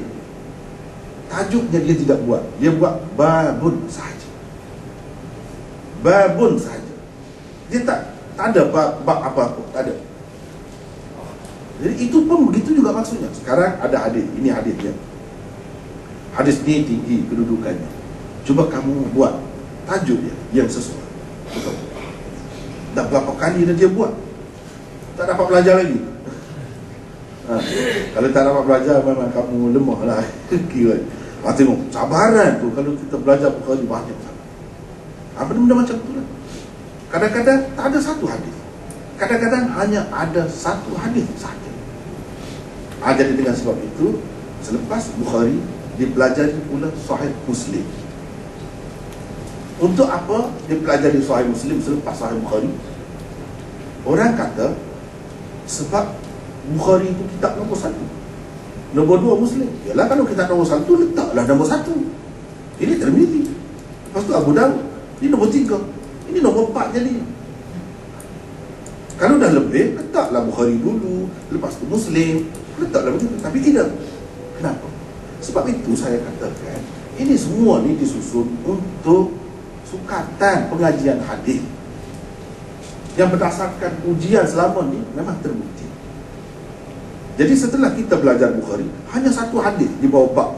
tajuknya dia tidak buat, dia buat babun sahaja. Babun sahaja. Dia tak ada bab apa-apa, tak ada. Jadi itu pun begitu juga maksudnya. Sekarang ada hadis, ini hadisnya. Hadis ni tinggi kedudukannya. Cuba kamu buat tajuk dia yang sesuai. Betul. Dah berapa kali dah dia buat, tak dapat belajar lagi. Kalau tak dapat belajar, memang kamu lemah lah. Kira. Tengok, cabaran tu kalau kita belajar Bukhari banyak sangat. Benda-benda macam tu lah. Kadang-kadang tak ada satu hadis, kadang-kadang hanya ada satu hadis sahaja. Jadi dengan sebab itu, selepas Bukhari dipelajari pula Sahih Muslim. Untuk apa dipelajari Sahih Muslim selepas Sahih Bukhari? Orang kata sebab Bukhari itu kitab nombor 1, nombor 2 Muslim. Yalah, kalau kitab nombor 1, letaklah nombor 1. Ini Tirmizi. Lepas tu Abu Dawud, ini nombor 3, ini nombor 4 jadi. Kalau dah lebih, letaklah Bukhari dulu, lepas tu Muslim, letaklah begitu. Tapi tidak. Kenapa? Sebab itu saya katakan, ini semua ni disusun untuk sukatan pengajian hadis yang berdasarkan ujian selama ni memang terbukti. Jadi setelah kita belajar Bukhari, hanya satu hadis di bawah bab.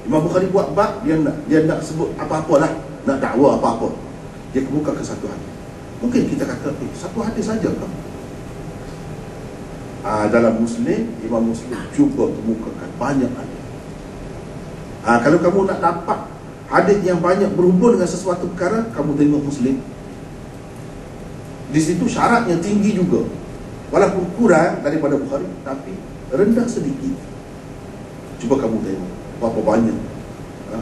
Imam Bukhari buat bab, dia nak sebut apa-apalah, nak dakwa apa-apa, dia kemukakan satu hadis. Mungkin kita kata, satu hadis saja ke? Dalam Muslim, Imam Muslim cuba kemukakan banyak hadis. Kalau kamu nak dapat hadis yang banyak berhubung dengan sesuatu perkara, kamu tengok Muslim. Di situ syaratnya tinggi juga, walaupun kurang daripada Bukhari, tapi rendah sedikit. Cuba kamu tengok berapa banyak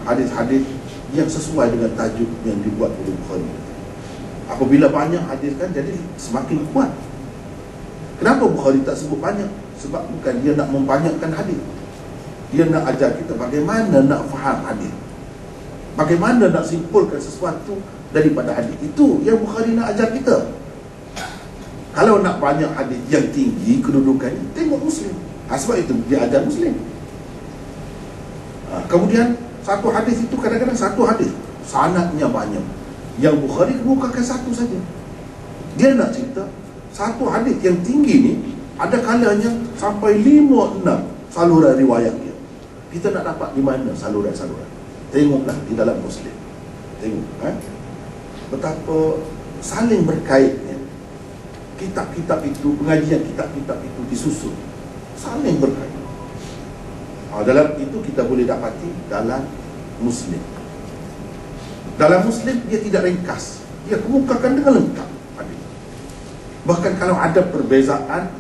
hadis-hadis yang sesuai dengan tajuk yang dibuat oleh Bukhari. Apabila banyak hadis kan, jadi semakin kuat. Kenapa Bukhari tak sebut banyak? Sebab bukan dia nak membanyakkan hadis, dia nak ajar kita bagaimana nak faham hadis, bagaimana nak simpulkan sesuatu daripada hadis. Itu yang Bukhari nak ajar kita. Kalau nak banyak hadis yang tinggi kedudukannya, tengok Muslim. Sebab itu dia ajar Muslim. Kemudian satu hadis itu kadang-kadang satu hadis sanadnya banyak, yang Bukhari kemukakan satu saja. Dia nak cerita satu hadis yang tinggi ni, ada kalanya sampai 5-6 saluran riwayat dia. Kita nak dapat di mana saluran-saluran? Tengoklah di dalam Muslim. Tengok betapa saling berkaitnya kitab-kitab itu, pengajian kitab-kitab itu disusun saling berkait. Dalam itu kita boleh dapati dalam Muslim. Dalam Muslim dia tidak ringkas, dia kemukakan dengan lengkap hadis. Bahkan kalau ada perbezaan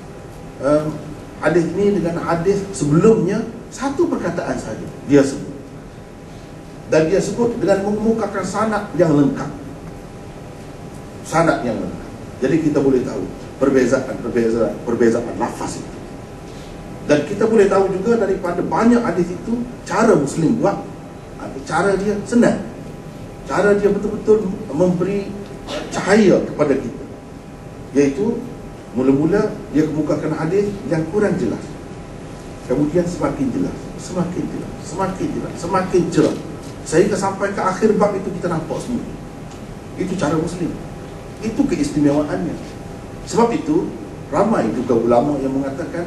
hadis ini dengan hadis sebelumnya, satu perkataan saja dia sebut, dan dia sebut dengan mengemukakan sanad yang lengkap. Sanad yang lengkap. Jadi kita boleh tahu perbezaan lafaz itu. Dan kita boleh tahu juga daripada banyak hadis itu, cara Muslim buat, cara dia senang, cara dia betul-betul memberi cahaya kepada kita. Iaitu mula-mula dia kemukakan hadis yang kurang jelas, kemudian semakin jelas, semakin jelas, semakin jelas, semakin cerah, sehingga sampai ke akhir bab itu kita nampak semua. Itu cara Muslim. Itu keistimewaannya. Sebab itu ramai juga ulama yang mengatakan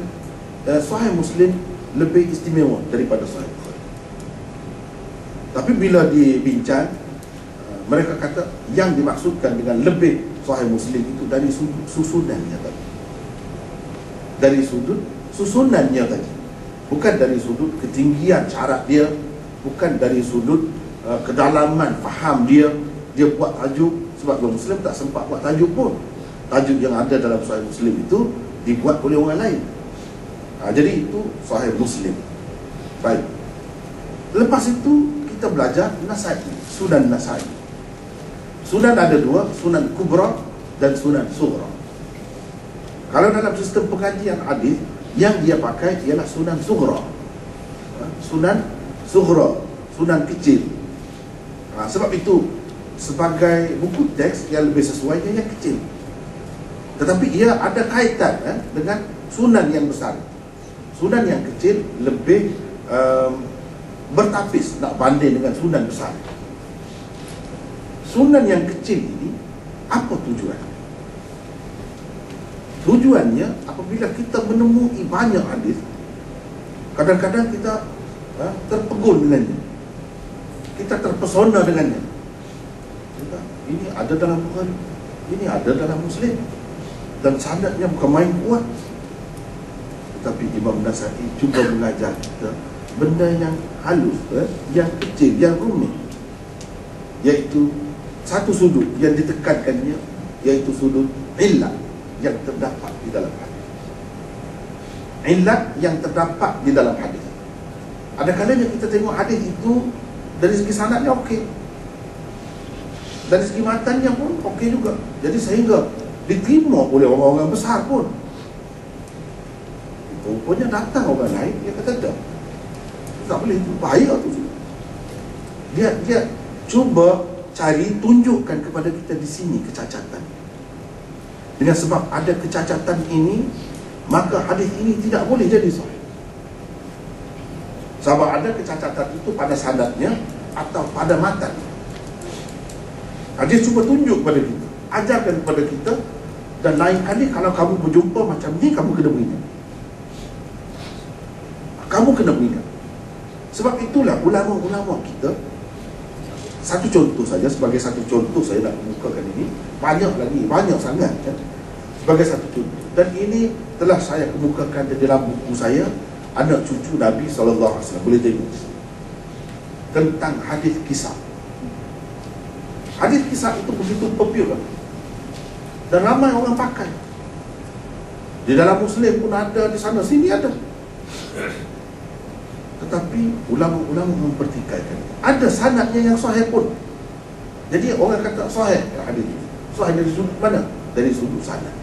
Sahih Muslim lebih istimewa daripada Sahih Bukhari. Tapi bila dibincang, mereka kata yang dimaksudkan dengan lebih Sahih Muslim itu dari sudut susunannya tadi. Dari sudut susunannya tadi, bukan dari sudut ketinggian syarat dia, bukan dari sudut kedalaman faham dia. Dia buat tajuk, sebab orang Muslim tak sempat buat tajuk pun. Tajuk yang ada dalam Sahih Muslim itu dibuat oleh orang lain. Jadi itu Sahih Muslim. Baik. Lepas itu kita belajar Nasai, Sunan Nasai. Sunan ada dua, Sunan Kubra, dan sunan sughra. Kalau dalam sistem pengajian hadis, yang dia pakai ialah sunan sughra. Sunan sughra, sunan kecil. Sebab itu sebagai buku teks yang lebih sesuai yang kecil. Tetapi ia ada kaitan dengan sunan yang besar. Sunan yang kecil lebih bertapis nak banding dengan sunan besar. Sunan yang kecil ini apa tujuan? Tujuannya apabila kita menemui banyak hadis, kadang-kadang kita terpegun dengannya, kita terpesona dengannya. Ini ada dalam Bukhari, ini ada dalam Muslim, dan sanadnya bukan main kuat. Tetapi Imam Nasa'i cuba mengajar kita benda yang halus, yang kecil, yang rumit, iaitu satu sudut yang ditekankannya, iaitu sudut illah yang terdapat di dalam hadis. Illah yang terdapat di dalam hadis. Ada kalanya kita tengok hadis itu dari segi sanadnya okey, dari segi matanya pun okey juga. Jadi sehingga diterima oleh orang-orang besar pun. Rupanya datang orang lain, dia kata tak boleh, itu bahaya tu. Dia cuba cari, tunjukkan kepada kita di sini kecacatan. Dengan sebab ada kecacatan ini, maka hadis ini tidak boleh jadi sahih. Sebab ada kecacatan itu pada sanadnya atau pada matan. Dia cuba tunjuk kepada kita, ajarkan kepada kita, dan lain kali kalau kamu berjumpa macam ni, kamu kena beringat. Kamu kena beringat. Sebab itulah ulama-ulama kita, satu contoh saja, sebagai satu contoh saya nak kemukakan ini, banyak sangat sebagai satu contoh. Dan ini telah saya kemukakan di dalam buku saya, Anak Cucu Nabi SAW. Boleh tengok tentang hadis kisah. Hadis kisah itu begitu popular dan ramai orang pakai. Di dalam Muslim pun ada, di sana sini ada. Tetapi ulama-ulama mempertikaikan, ada sanadnya yang sahih pun. Jadi orang kata sahih hadis itu. Sahih dari sudut mana? Dari sudut sanad.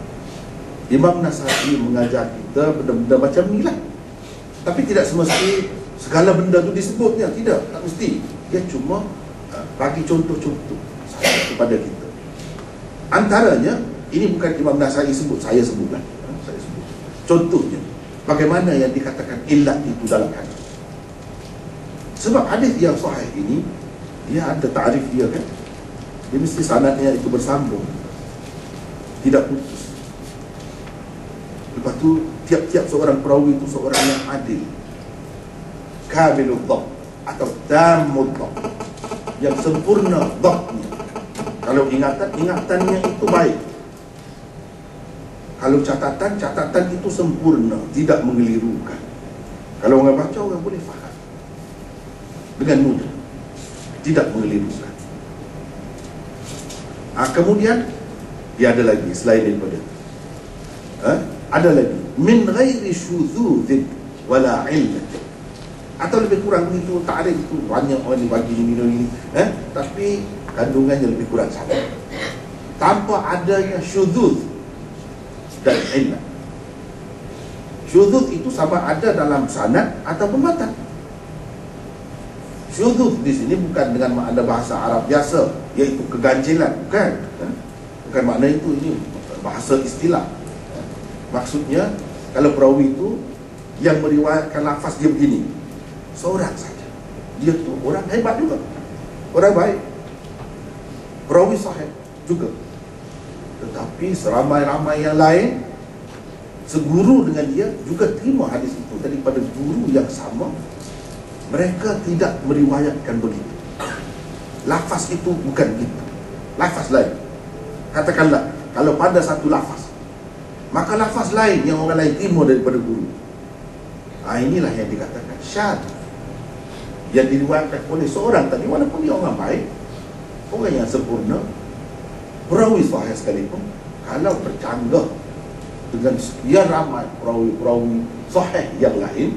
Imam Nasa'i mengajar kita benda-benda macam ni lah. Tapi tidak semesti segala benda tu disebutnya. Tidak, tak mesti. Dia cuma bagi contoh-contoh kepada kita. Antaranya, ini bukan Imam Nasa'i sebut, saya sebutlah. Saya sebut. Contohnya, bagaimana yang dikatakan illat itu dalam hadis. Sebab hadis yang sahih ini, dia ada ta'rif dia kan. Dia mesti sanadnya itu bersambung, tidak putus. Lepas tu tiap-tiap seorang perawi itu seorang yang adil, kamilul dhabt atau tammud dhabt, yang sempurna dhabtnya. Kalau ingatannya itu baik. Kalau catatan itu sempurna, tidak mengelirukan. Kalau orang baca, orang boleh faham dengan mudah, tidak mengelirukan. Kemudian dia ada lagi selain daripada ada lagi min ghairi syudzudz wala illat, atau lebih kurang begitu. Ta'rif itu banyak orang dibagi ini, tapi kandungannya lebih kurang sama, tanpa adanya syudzudz dan illat. Syudzudz itu sama ada dalam sanad ataupun matan. Syudzudz di sini bukan dengan makna bahasa Arab biasa, iaitu keganjilan, bukan. Bukan makna itu, ini bahasa istilah. Maksudnya, kalau perawi itu yang meriwayatkan lafaz dia begini, seorang saja, dia tu orang hebat juga, orang baik, perawi sahih juga. Tetapi seramai-ramai yang lain seguru dengan dia juga terima hadis itu daripada guru yang sama. Mereka tidak meriwayatkan begitu. Lafaz itu bukan gitu, lafaz lain. Katakanlah, kalau pada satu lafaz, maka lafaz lain yang orang lain terima daripada guru. Inilah yang dikatakan syadz, yang diriwayatkan oleh seorang tadi, walaupun dia orang baik, orang yang sempurna, perawi sahih sekalipun, kalau bercanggah dengan sekian ramai perawi-perawi sahih yang lain,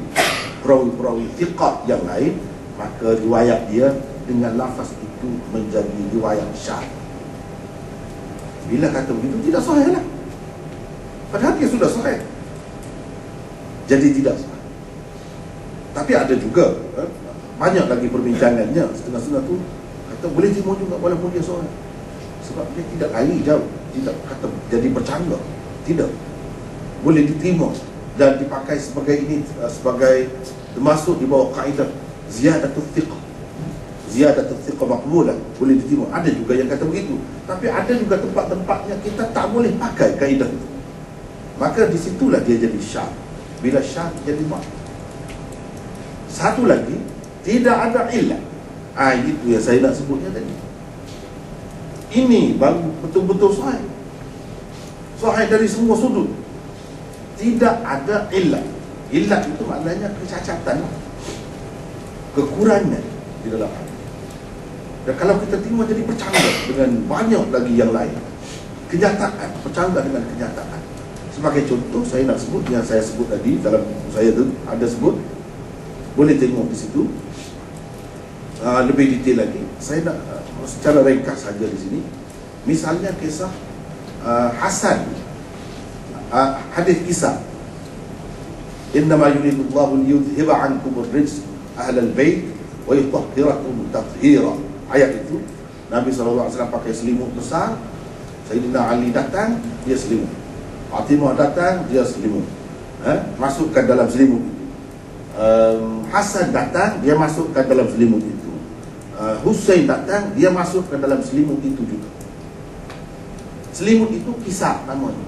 perawi-perawi thiqat yang lain, maka riwayat dia dengan lafaz itu menjadi riwayat syadz. Bila kata begitu tidak sahih lah. Padahal dia sudah sahih. Jadi tidak sahih. Tapi ada juga banyak lagi perbincangannya. Setengah-setengah tu kata boleh terima juga walaupun dia sahih. Sebab dia tidak lari jauh, tidak kata jadi bercanggah. Tidak. Boleh diterima dan dipakai sebagai ini, sebagai termasuk di bawah kaedah ziyadatul thiqah. Ziyadatul thiqah maqbulah, boleh diterima. Ada juga yang kata begitu. Tapi ada juga tempat-tempatnya kita tak boleh pakai kaedah itu. Maka disitulah dia jadi syadz. Bila syadz jadi mak. Satu lagi, tidak ada illah. Itu yang saya nak sebutnya tadi. Ini baru betul-betul sahih. Sahih dari semua sudut. Tidak ada illah. Illah itu maknanya kecacatan, kekurangan di dalam hati. Dan kalau kita terima jadi bercanggah dengan banyak lagi yang lain. Kenyataan, bercanggah dengan kenyataan. Sebagai contoh, saya nak sebut yang saya sebut tadi, dalam buku saya tu ada sebut. Boleh tengok di situ. Lebih detail lagi. Saya nak secara ringkas saja di sini. Misalnya kisah Hasan, hadis kisah, innama yuridullahu liyudhhiba ankum ar-rijs ahlal bait wa yutahhirakum tathhira. Ayat itu Nabi SAW pakai selimut besar. Sayyidina Ali datang, dia selimut. Fatimah datang, dia selimut. Masukkan dalam selimut itu. Hasan datang, dia masukkan dalam selimut itu. Husain datang, dia masukkan dalam selimut itu juga. Selimut itu kisah namanya.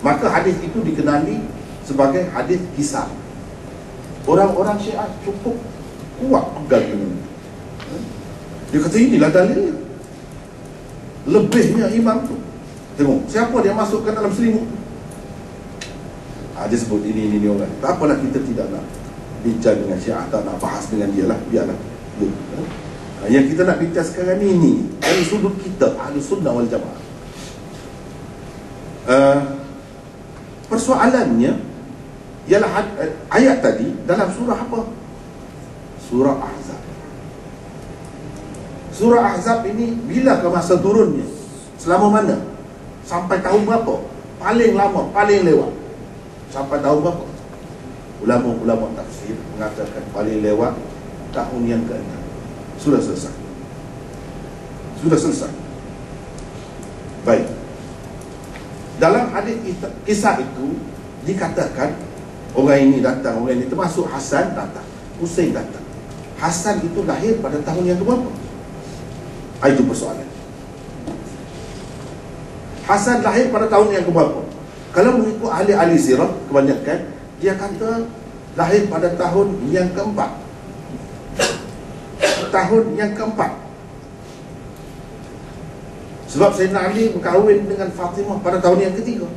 Maka hadis itu dikenali sebagai hadis kisah. Orang-orang Syiah cukup kuat pegang dengan itu. Dia kata inilah dalilnya. Lebihnya imam tu. Tengok, siapa dia masukkan dalam selimut tu? Dia sebut ini orang. Tak apalah, kita tidak nak bincang dengan Syiah, tak nak bahas dengan dia lah, biarlah. Yang kita nak bincang sekarang ini dari sudut kita, Ahlus Sunnah wal Jamaah. Persoalannya ialah ayat tadi dalam surah apa? Surah Ahzab. Surah Ahzab ini bila ke masa turunnya? Selama mana? Sampai tahun berapa? Paling lama, paling lewat. Sampai tahun berapa? Ulama-ulama tafsir mengatakan paling lewat tahun yang ke-6. Sudah selesai. Sudah selesai. Baik. Dalam hadis kisah itu dikatakan orang ini datang, orang ini termasuk Hasan datang, Husain datang. Hasan itu lahir pada tahun yang keberapa? Itu persoalan. Hasan lahir pada tahun yang keberapa? Kalau mengikut ahli-ahli sirah kebanyakan, dia kata lahir pada tahun yang keempat. Tahun yang keempat. Sebab Sayyidina Ali berkahwin dengan Fatimah pada tahun yang ketiga.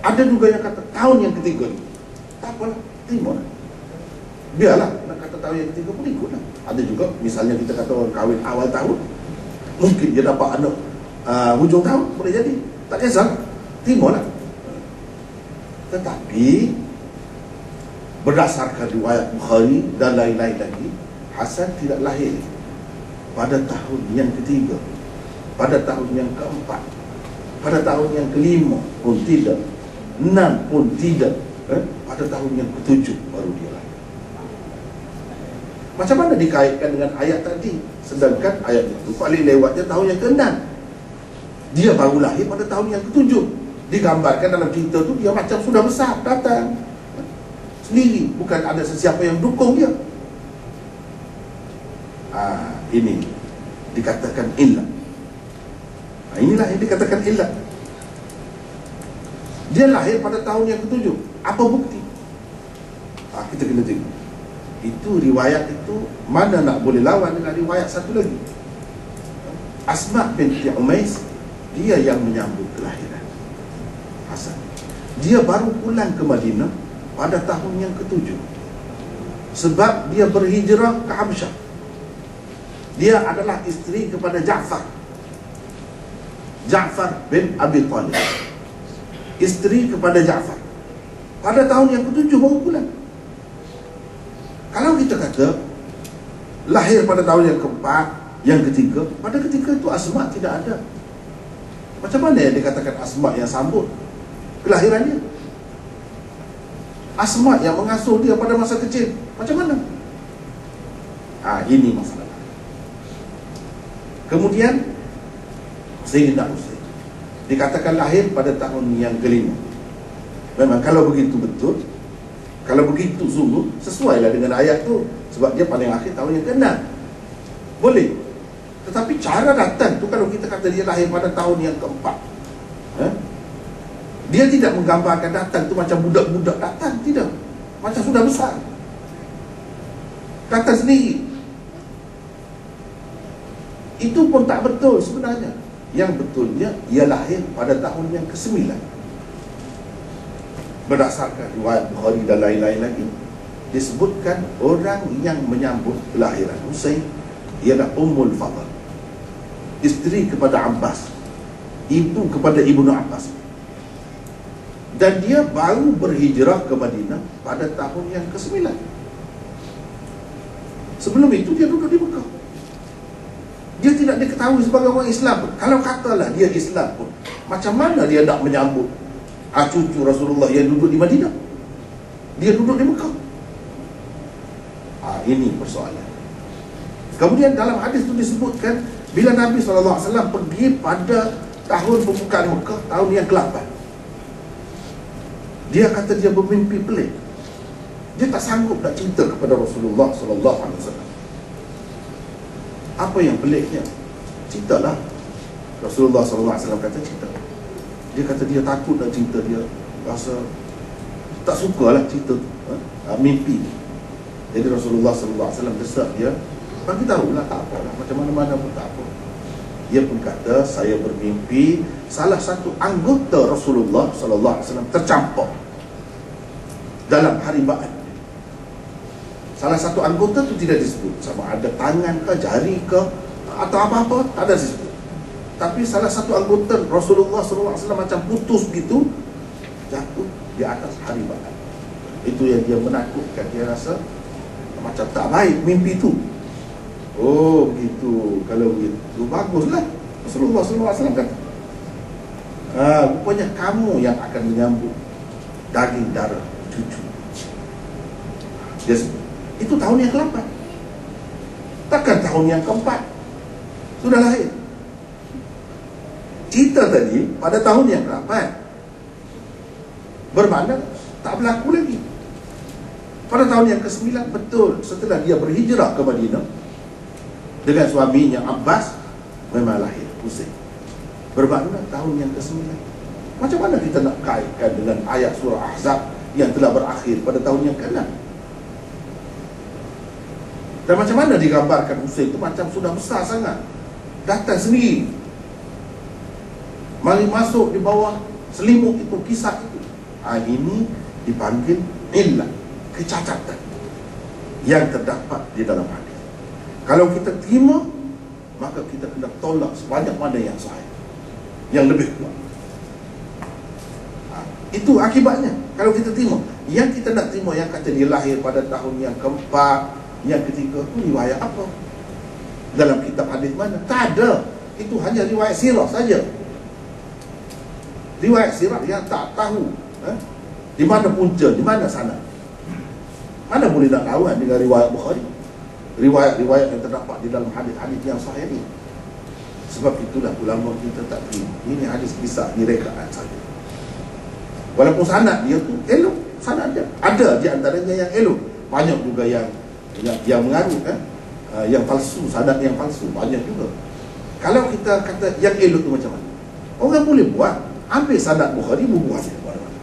Ada juga yang kata tahun yang ketiga. Tak apalah, terima lah. Biarlah, nak kata tahun yang ketiga pun ikutlah. Ada juga, misalnya kita kata orang kahwin awal tahun, mungkin dia dapat anak hujung tahun, boleh jadi. Tak kisah, terima lah. Tetapi berdasarkan riwayat Bukhari dan lain-lain lagi, Hasan tidak lahir pada tahun yang ketiga, pada tahun yang keempat, pada tahun yang kelima pun tidak, 6 pun tidak, pada tahun yang ketujuh baru dia lahir. Macam mana dikaitkan dengan ayat tadi? Sedangkan ayat itu paling lewatnya tahun yang ke-6. Dia baru lahir pada tahun yang ketujuh. Digambarkan dalam cerita tu dia macam sudah besar, datang sendiri, bukan ada sesiapa yang dukung dia. Ini dikatakan illah. Inilah yang dikatakan illah. Dia lahir pada tahun yang ketujuh. Apa bukti? Kita kena tengok. Itu riwayat itu mana nak boleh lawan dengan riwayat satu lagi. Asma binti Umais, dia yang menyambut kelahiran Hasan. Dia baru pulang ke Madinah pada tahun yang ketujuh. Sebab dia berhijrah ke Habsyah. Dia adalah isteri kepada Ja'far bin Abi Talib. Isteri kepada Ja'far. Pada tahun yang ketujuh baru pulang. Kalau kita kata lahir pada tahun yang keempat, yang ketiga, pada ketika itu Asma tidak ada. Macam mana yang dikatakan Asma yang sambut kelahirannya? Asma yang mengasuh dia pada masa kecil, macam mana? Ini masalah. Kemudian Sayyidina Husain dikatakan lahir pada tahun yang kelima. Memang kalau begitu betul, kalau begitu sungguh, sesuailah dengan ayat tu. Sebab dia paling akhir tahun yang ke-6. Boleh. Tetapi cara datang tu, kalau kita kata dia lahir pada tahun yang ke-4, dia tidak menggambarkan datang tu macam budak-budak datang. Tidak. Macam sudah besar, datang sendiri. Itu pun tak betul sebenarnya. Yang betulnya, ia lahir pada tahun yang ke-9. Berdasarkan riwayat Bukhari dan lain-lain lagi, disebutkan orang yang menyambut kelahiran Husain ialah Ummul Fadl, isteri kepada Abbas, ibu kepada Ibnu Abbas. Dan dia baru berhijrah ke Madinah pada tahun yang ke-9. Sebelum itu dia duduk di Mekah. Dia tidak diketahui sebagai orang Islam. Kalau katalah dia Islam pun, macam mana dia nak menyambut cucu Rasulullah yang duduk di Madinah? Dia duduk di Mekah. Ini persoalan. Kemudian dalam hadis itu disebutkan, bila Nabi SAW pergi pada tahun pembukaan Mekah, tahun yang ke-8, dia kata dia bermimpi pelik. Dia tak sanggup nak cerita kepada Rasulullah SAW. Apa yang peliknya? Ceritalah. Rasulullah SAW kata cerita. Dia kata dia takut nak cerita. Dia rasa tak sukalah cerita mimpi. Jadi Rasulullah SAW desak dia, bagi tahulah, tak apalah, macam mana-mana pun tak apa. Dia pun kata, saya bermimpi salah satu anggota Rasulullah SAW tercampur dalam haribaan. Salah satu anggota tu tidak disebut, sama ada tangan ke, jari ke, atau apa-apa, tak ada disebut. Tapi salah satu anggota Rasulullah SAW macam putus gitu, jatuh di atas haribaan. Itu yang dia menakutkan. Dia rasa macam tak baik mimpi tu. Oh begitu. Kalau begitu, baguslah. Rasulullah SAW kata, rupanya kamu yang akan menyambut daging darah cucu. Dia sebut. Itu tahun yang ke-8. Takkan tahun yang ke-4 sudah lahir. Cerita tadi pada tahun yang ke-8 bermakna tak berlaku lagi. Pada tahun yang ke-9, betul, setelah dia berhijrah ke Madinah dengan suaminya Abbas, memang lahir Husain. Bermakna tahun yang ke-9. Macam mana kita nak kaitkan dengan ayat surah Ahzab yang telah berakhir pada tahun yang ke-6? Dan macam mana digambarkan Husain itu macam sudah besar sangat, datang sendiri, mari masuk di bawah selimut itu, kisah itu. Ini dipanggil illah, kecacatan yang terdapat di dalam hadis. Kalau kita terima, maka kita kena tolak sebanyak mana yang sahih, yang lebih kuat. Itu akibatnya. Kalau kita terima, yang kita nak terima yang kata dia lahir pada tahun yang ke-4, yang ketiga, itu riwayat apa? Dalam kitab hadis mana? Tak ada. Itu hanya riwayat sirah saja. Riwayat sirah yang tak tahu di mana punca, di mana sana. Mana boleh nak lawan dengan riwayat Bukhari, riwayat-riwayat yang terdapat di dalam hadis-hadis yang sahih ini. Sebab itulah ulama kita tak terima. Ini hadis kisah direkaan saja. Walaupun sanad dia tu elok, sanad dia ada di antaranya yang elok. Banyak juga yang mengaruh yang palsu, sanad yang palsu banyak juga. Kalau kita kata yang elok tu macam mana? Orang boleh buat, ambil sanad Bukhari, bubuh saja mana-mana.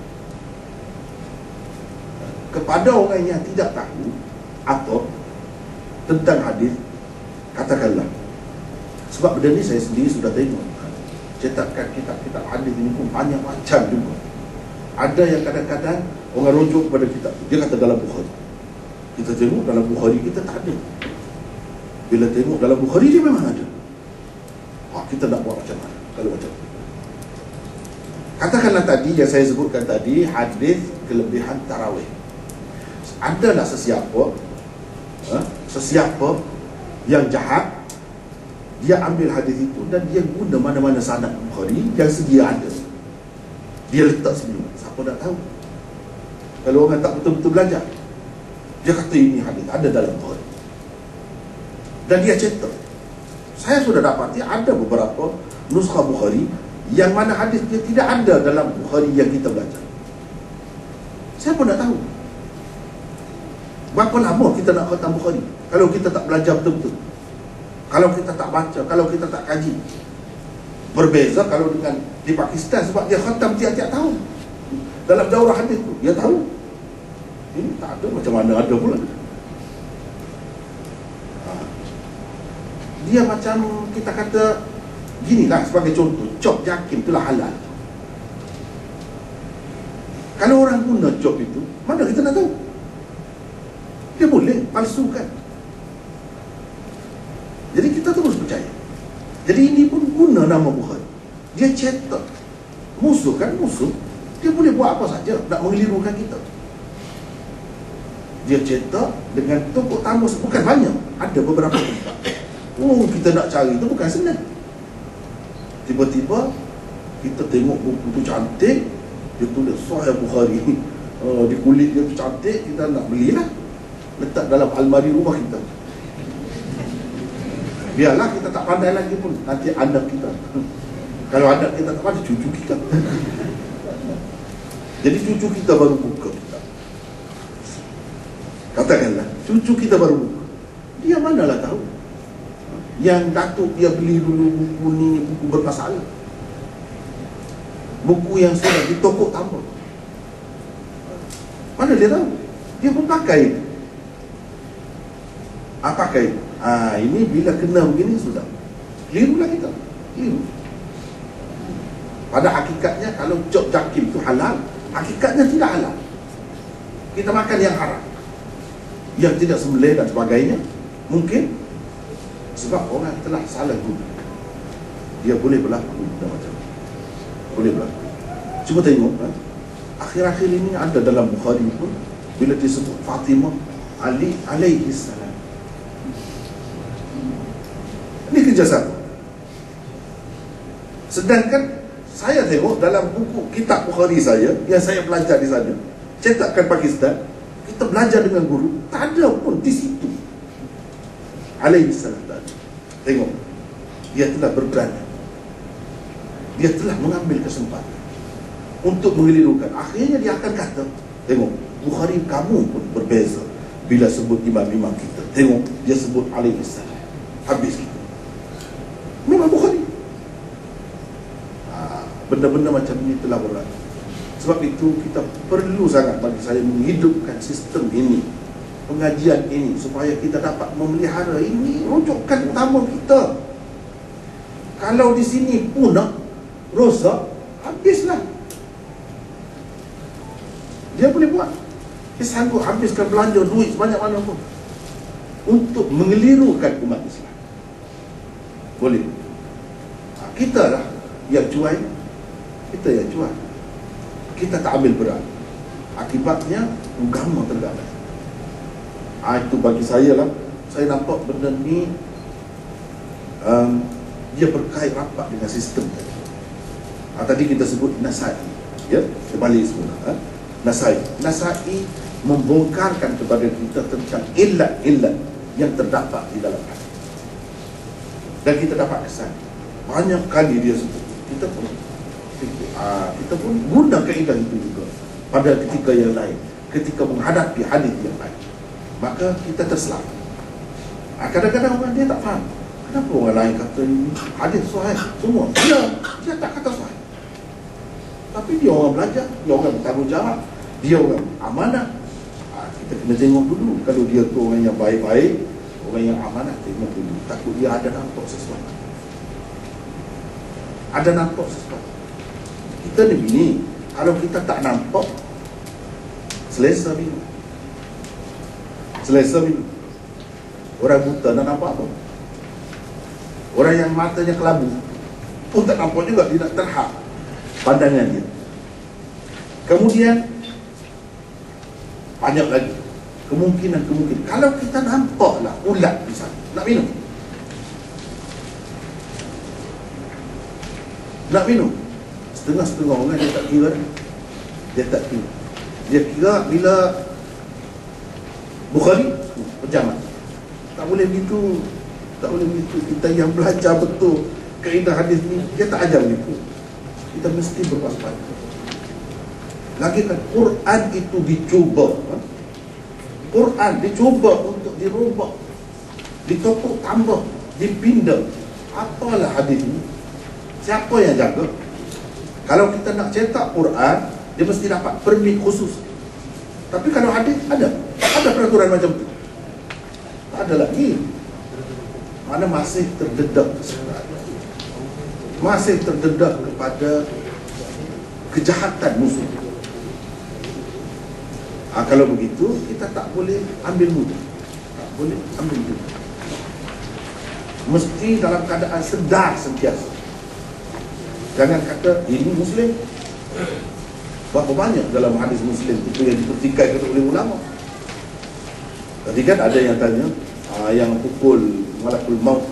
Kepada orang yang tidak tahu apa tentang hadis, katakanlah, sebab benda ni saya sendiri sudah tengok, cetakan kitab-kitab hadis ini pun banyak macam juga. Ada yang kadang-kadang orang rujuk kepada kitab, dia kata dalam Bukhari. Kita tengok dalam Bukhari, kita tak ada. Bila tengok dalam Bukhari, dia memang ada. Kita nak buat macam mana kalau macam tu? Katakanlah tadi yang saya sebutkan tadi, hadis kelebihan tarawih. Adalah sesiapa yang jahat, Dia ambil hadis itu dan dia guna mana-mana sanad Bukhari yang sedia ada, dia letak sebelum. Siapa nak tahu? Kalau orang tak betul-betul belajar, dia kata ini hadis ada dalam Bukhari dan dia cetak. Saya sudah dapati ada beberapa nuskha Bukhari yang mana hadis dia tidak ada dalam Bukhari yang kita belajar. Siapa nak tahu? Berapa lama kita nak khatam Bukhari kalau kita tak belajar betul-betul, kalau kita tak baca, kalau kita tak kaji? Berbeza kalau dengan di Pakistan, sebab dia khatam tiap-tiap tahun dalam daurah hadis tu, dia tahu. Ini tak ada, macam mana ada pula. Dia macam kita kata ginilah, sebagai contoh, cop jakim itulah halal. Kalau orang guna cop itu, mana kita nak tahu? Dia boleh palsukan. Jadi kita terus percaya. Jadi ini pun guna nama Bukhari. Dia cetak. Musuh kan musuh, dia boleh buat apa saja nak mengelirukan kita. Dia cetak dengan tokok tambah, bukan banyak, ada beberapa tempat. Kita nak cari itu bukan senang. Tiba-tiba kita tengok buku tu cantik, dia tulis Sahih Bukhari, di kulit dia tu cantik, kita nak belilah, letak dalam almari rumah kita. Biarlah kita tak pandai lagi pun, nanti anak kita, kalau anak kita tak pandai, cucu kita. Jadi cucu kita baru buka kitab. Katakanlah cucu kita baru buka, dia manalah tahu yang datuk dia beli dulu buku ni, buku bermasalah, buku yang sudah ditokok tambah. Mana dia tahu? Dia pun pakai. Pakai. Ini bila kena begini sudah kelirulah kita. Keliru. Pada hakikatnya kalau cop jakim itu halal, hakikatnya tidak halal. Kita makan yang haram, yang tidak sembelih dan sebagainya. Mungkin sebab orang telah salah guna. Dia boleh berlaku macam boleh berlaku. Cuba tengok akhir-akhir ini ada dalam Bukhari pun bila disebut Fatimah Ali alaihi salam. Ini kerja siapa? Sedangkan saya tengok dalam buku kitab Bukhari saya yang saya belajar di sana, cetakan Pakistan, kita belajar dengan guru, tak ada pun di situ alaihi salam. Tengok, dia telah berberani, dia telah mengambil kesempatan untuk mengelirukan. Akhirnya dia akan kata, tengok, Bukhari kamu pun berbeza bila sebut imam-imam kita. Tengok, dia sebut alaihi salam, habis kita. Memang Bukhari. Benda-benda macam ini telah berlaku. Sebab itu kita perlu sangat bagi saya menghidupkan sistem ini, pengajian ini, supaya kita dapat memelihara ini rujukan utama kita. Kalau di sini punah, rosak, habislah. Dia boleh buat, dia sanggup habiskan belanja duit sebanyak mana pun untuk mengelirukan umat Islam. Boleh. Kita lah yang cuai, kita yang cuai. Kita tak ambil berat, akibatnya agama tergagal. Itu bagi saya lah, saya nampak benda ni dia berkait rapat dengan sistem tadi. Tadi kita sebut Nasai, ya, kembali semula. Nasai membongkarkan kepada kita tentang ilat-ilat yang terdapat di dalam hadis. Dan kita dapat kesan banyak kali dia sebut, kita pun guna kaedah itu juga pada ketika yang lain, ketika menghadapi hadis yang lain, maka kita terselam. Kadang-kadang orang dia tak faham, kenapa orang lain kata ini hadis sahih semua, dia tak kata sahih, tapi dia orang belajar, dia orang bertanggungjawab, dia orang amanah. Kita kena tengok dulu, kalau dia tu orang yang baik-baik, orang yang amanah, tengok dulu, takut dia ada nampak sesuatu. Ada nampak sesuatu. Kita ni begini, kalau kita tak nampak, selesa minum. Selesa minum. Orang buta nak nampak apa? Orang yang matanya kelabu pun tak nampak juga, dia nak terhad pandangan dia. Kemudian banyak lagi kemungkinan. Kalau kita nampaklah ulat di sana nak minum, nak minum. Setengah-setengah orang dia tak kira. Dia tak kira. Dia kira bila Bukhari berjamaah. Tak boleh begitu. Tak boleh begitu. Kita yang belajar betul kaedah hadis ni, dia tak ajar begitu. Kita mesti berwaspada. Lagi kan Quran itu dicuba. Quran dicuba untuk dirubah, ditopuk tambah, dipindah. Apalah hadis ni? Siapa yang jaga? Kalau kita nak cetak Quran, dia mesti dapat permit khusus. Tapi kalau hadis ada peraturan macam tu. Tak ada lagi. Mana masih terdedah kesedaran, masih terdedah kepada kejahatan musuh. Kalau begitu, kita tak boleh ambil mudah. Tak boleh ambil mudah. Mesti dalam keadaan sedar sentiasa. Jangan kata ini Muslim. Berapa banyak dalam hadis Muslim itu yang dipertikaikan oleh ulama. Tadi kan ada yang tanya, yang pukul malakul maut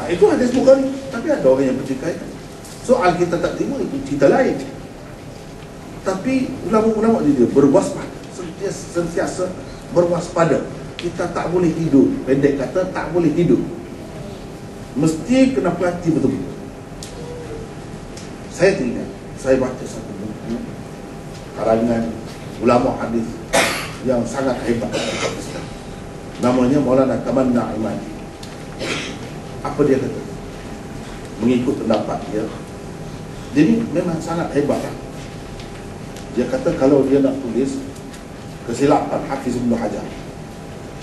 itu hadis Bukhari, tapi ada orang yang pertikaikan. Soal kita tak terima itu cerita lain. Tapi ulama-ulama dia berwaspada, sentiasa berwaspada. Kita tak boleh tidur. Pendek kata, tak boleh tidur. Mesti kena perhati betul-betul. Saya teringat, saya baca satu buku karangan ulama hadis yang sangat hebat. Namanya Maulana Tamanna Imadi. Apa dia kata? Mengikut pendapat dia, dia ni memang sangat hebat. Dia kata kalau dia nak tulis kesilapan Hafiz Ibn Hajar,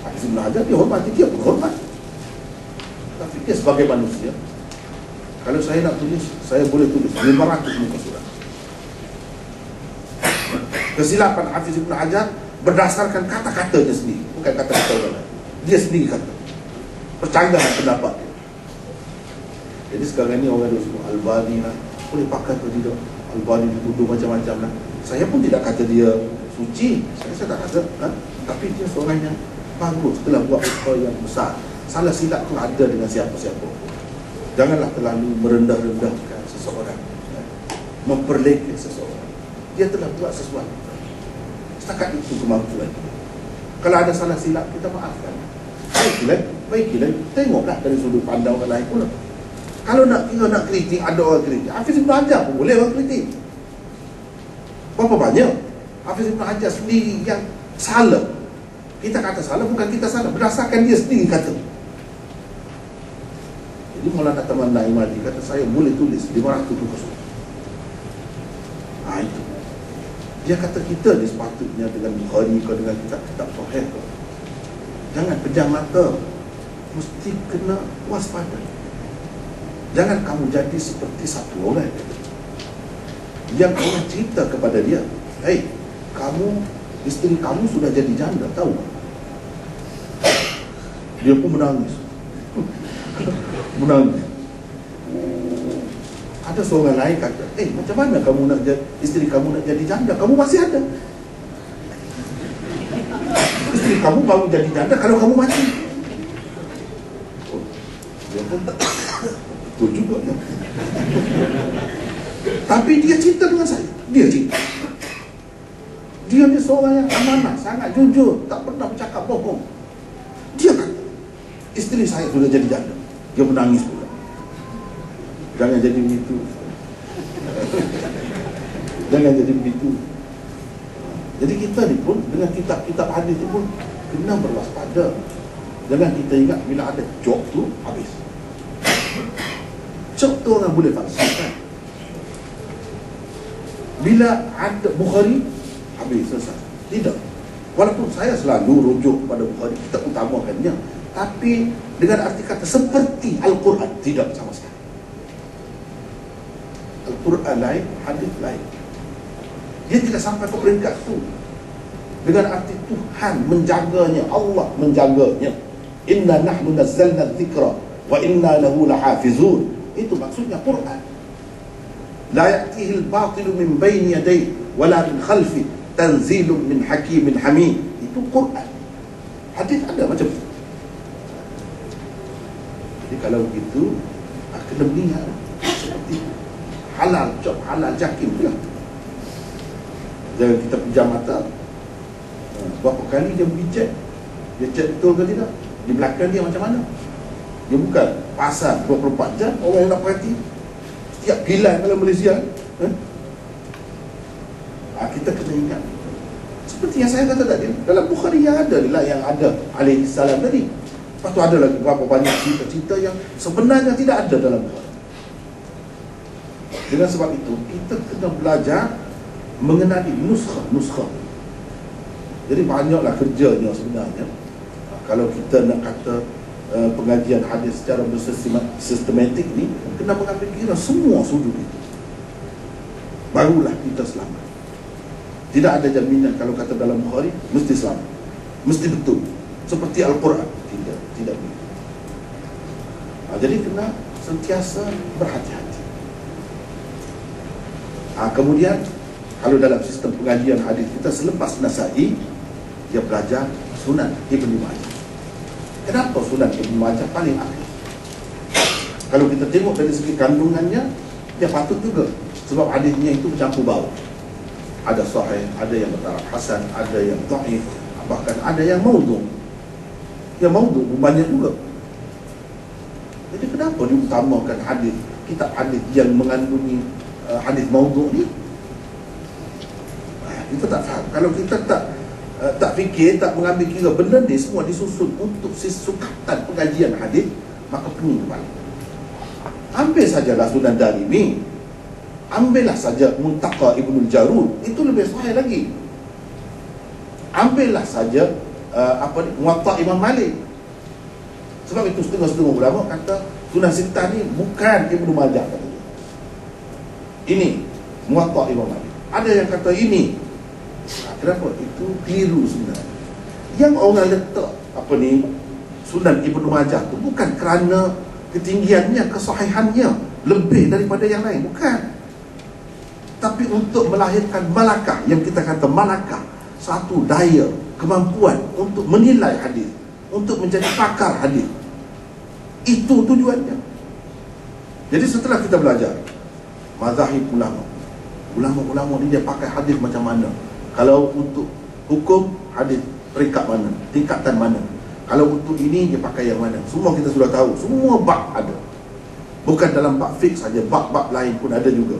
Hafiz Ibn Hajar dihormati, dia pun hormat. Tapi dia sebagai manusia, kalau saya nak tulis, saya boleh tulis 500 muka surat. Kesilapan Hafiz Ibn Hajar berdasarkan kata-katanya sendiri, bukan kata-kata orang lain. Dia sendiri kata, percanggahan pendapat dia. Jadi sekarang ni orang dia sebut Al-Bani lah, boleh pakai atau tidak, Al-Bani dituduh macam-macam lah. Saya pun tidak kata dia suci, saya tak kata, tapi dia seorang yang bagus, telah buat usaha yang besar. Salah silap tu ada dengan siapa-siapa. Janganlah terlalu merendah-rendahkan seseorang, memperlekeh seseorang. Dia telah buat sesuatu, setakat itu kemampuan. Kalau ada salah silap, kita maafkan. Baiklah, tengoklah dari sudut pandang orang lain pula. Kalau nak kritik, ada orang kritik. Hafiz Ibn Hajar pun boleh orang kritik. Berapa banyak Hafiz Ibn Hajar sendiri yang salah. Kita kata salah, bukan kita salah, berdasarkan dia sendiri kata. Jadi Maulana Tamanna Imadi kata, saya boleh tulis 500 muka surat. Itu. Dia kata kita ni sepatutnya dengan Bukhari ke, dengan kitab-kitab Sahih ke, jangan pejam mata, mesti kena waspada. Jangan kamu jadi seperti satu orang yang orang cerita kepada dia, hey, kamu, isteri kamu sudah jadi janda, tahu? Dia pun menangis. Menangis. Ada seorang lain kata, macam mana kamu nak isteri kamu nak jadi janda? Kamu masih ada. Isteri kamu baru jadi janda kalau kamu mati. Dia pun tak betul juga ya. Tapi dia cinta dengan saya. Dia cinta. Dia ni seorang yang amanah, sangat jujur, tak pernah bercakap bohong. Dia kata, isteri saya sudah jadi janda. Dia menangis pula. Jangan jadi begitu. Jangan jadi begitu. Jadi kita ni pun dengan kitab-kitab hadis ni pun kena berwaspada. Jangan kita ingat bila ada jok tu habis. Jok tu orang boleh falsafkan. Bila ada Bukhari habis, selesai. Tidak. Walaupun saya selalu rujuk kepada Bukhari, kita utamakannya, tapi dengan arti kata seperti Al-Quran, tidak sama sekali. Al-Quran lain, hadis lain. Dia tidak sampai ke peringkat itu. Dengan arti Tuhan menjaganya, Allah menjaganya. Inna nahnu nazzalna dzikra wa inna lahu lahafizun. Itu maksudnya Quran. La ya'tihi al-batilu min bayni yadayhi wala min khalfi tanzilun min hakimin hamid. Itu Quran. Hadis ada macam itu. Jadi kalau begitu, kena melihat halal cop, halal jakim lah. Jangan kita pejam mata. Berapa kali dia pergi cek, dia cek betul ke tidak, di belakang dia macam mana. Dia bukan pasal 24 jam. Orang yang nak perhati setiap kilan dalam Malaysia. Kita kena ingat, seperti yang saya kata tadi, dalam Bukhari yang ada alaihi salam tadi. Lepas tu ada lagi berapa banyak cerita-cerita yang sebenarnya tidak ada dalam Bukhari. Dengan sebab itu, kita kena belajar mengenali nuskha. Jadi banyaklah kerjanya sebenarnya. Kalau kita nak kata pengajian hadis secara bersistematik ni, kena mengambil kira semua sudut itu, barulah kita selamat. Tidak ada jaminan kalau kata dalam Bukhari mesti selamat, mesti betul seperti Al-Quran. Tidak begitu. Jadi kena sentiasa berhati-hati. Kemudian kalau dalam sistem pengajian hadis kita, selepas Nasa'i, dia belajar Sunan Ibn Majah. Kenapa Sunan Ibn Majah paling akhir? Kalau kita tengok dari segi kandungannya, dia patut juga, sebab hadisnya itu bercampur baur. Ada sahih, ada yang bertaraf hasan, ada yang dhaif, bahkan ada yang maudhu'. Yang maudhu' banyak juga. Jadi kenapa diutamakan hadis, kitab hadis yang mengandungi hadis maudhu' ni? Kita tak faham. Kalau kita tak fikir, tak mengambil kira benda ni semua disusun untuk sukatan pengajian hadis, maka pening kepala. Ambil sajalah Sunan Darimi, ambillah saja Muntaqa Ibnul Jarud, itu lebih sahih lagi. Ambillah saja Muwatta Imam Malik. Sebab itu setengah-setengah ulama kata Sunan Sittah ni bukan Ibnu Majah, kata dia. Ini Muwatta Imam Malik. Ada yang kata ini. Kenapa? Itu keliru sebenarnya. Yang orang letak Sunan Ibnu Majah tu bukan kerana ketinggiannya, kesahihannya lebih daripada yang lain, bukan. Tapi untuk melahirkan malakah, yang kita kata malakah, satu daya, kemampuan untuk menilai hadis, untuk menjadi pakar hadis. Itu tujuannya. Jadi setelah kita belajar mazahib ulama-ulama ni dia pakai hadis macam mana, kalau untuk hukum hadis peringkat mana, tingkatan mana, kalau untuk ini dia pakai yang mana, semua kita sudah tahu. Semua bab ada. Bukan dalam bab fiqh saja, bab-bab lain pun ada juga.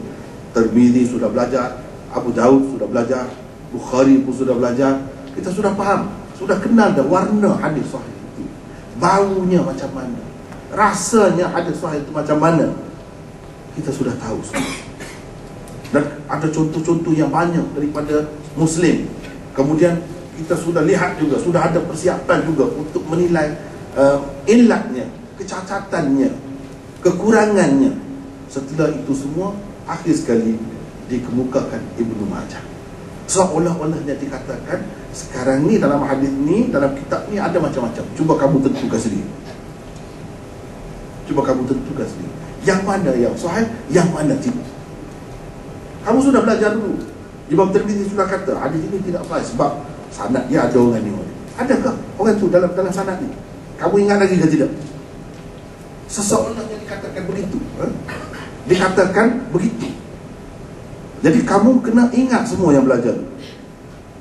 Tirmizi sudah belajar, Abu Daud sudah belajar, Bukhari pun sudah belajar. Kita sudah faham, sudah kenal dah warna hadis sahih itu, baunya macam mana, rasanya hadis sahih itu macam mana. Kita sudah tahu semua. Dan ada contoh-contoh yang banyak daripada Muslim. Kemudian kita sudah lihat juga, sudah ada persiapan juga untuk menilai illatnya, kecacatannya, kekurangannya. Setelah itu semua, akhir sekali dikemukakan Ibnu Majah. Seolah-olahnya dikatakan sekarang ni dalam hadis ni, dalam kitab ni ada macam-macam. Cuba kamu tentukan sendiri. Yang mana yang sahih, yang mana tidak. Kamu sudah belajar dulu. Imam Tirmizi sudah kata hadis ini tidak sahih sebab sanad dia ada orang ni. Adakah orang tu dalam sanad ni? Kamu ingat lagi ke tidak? Seseorang yang dikatakan begitu, dikatakan begitu. Jadi kamu kena ingat semua yang belajar.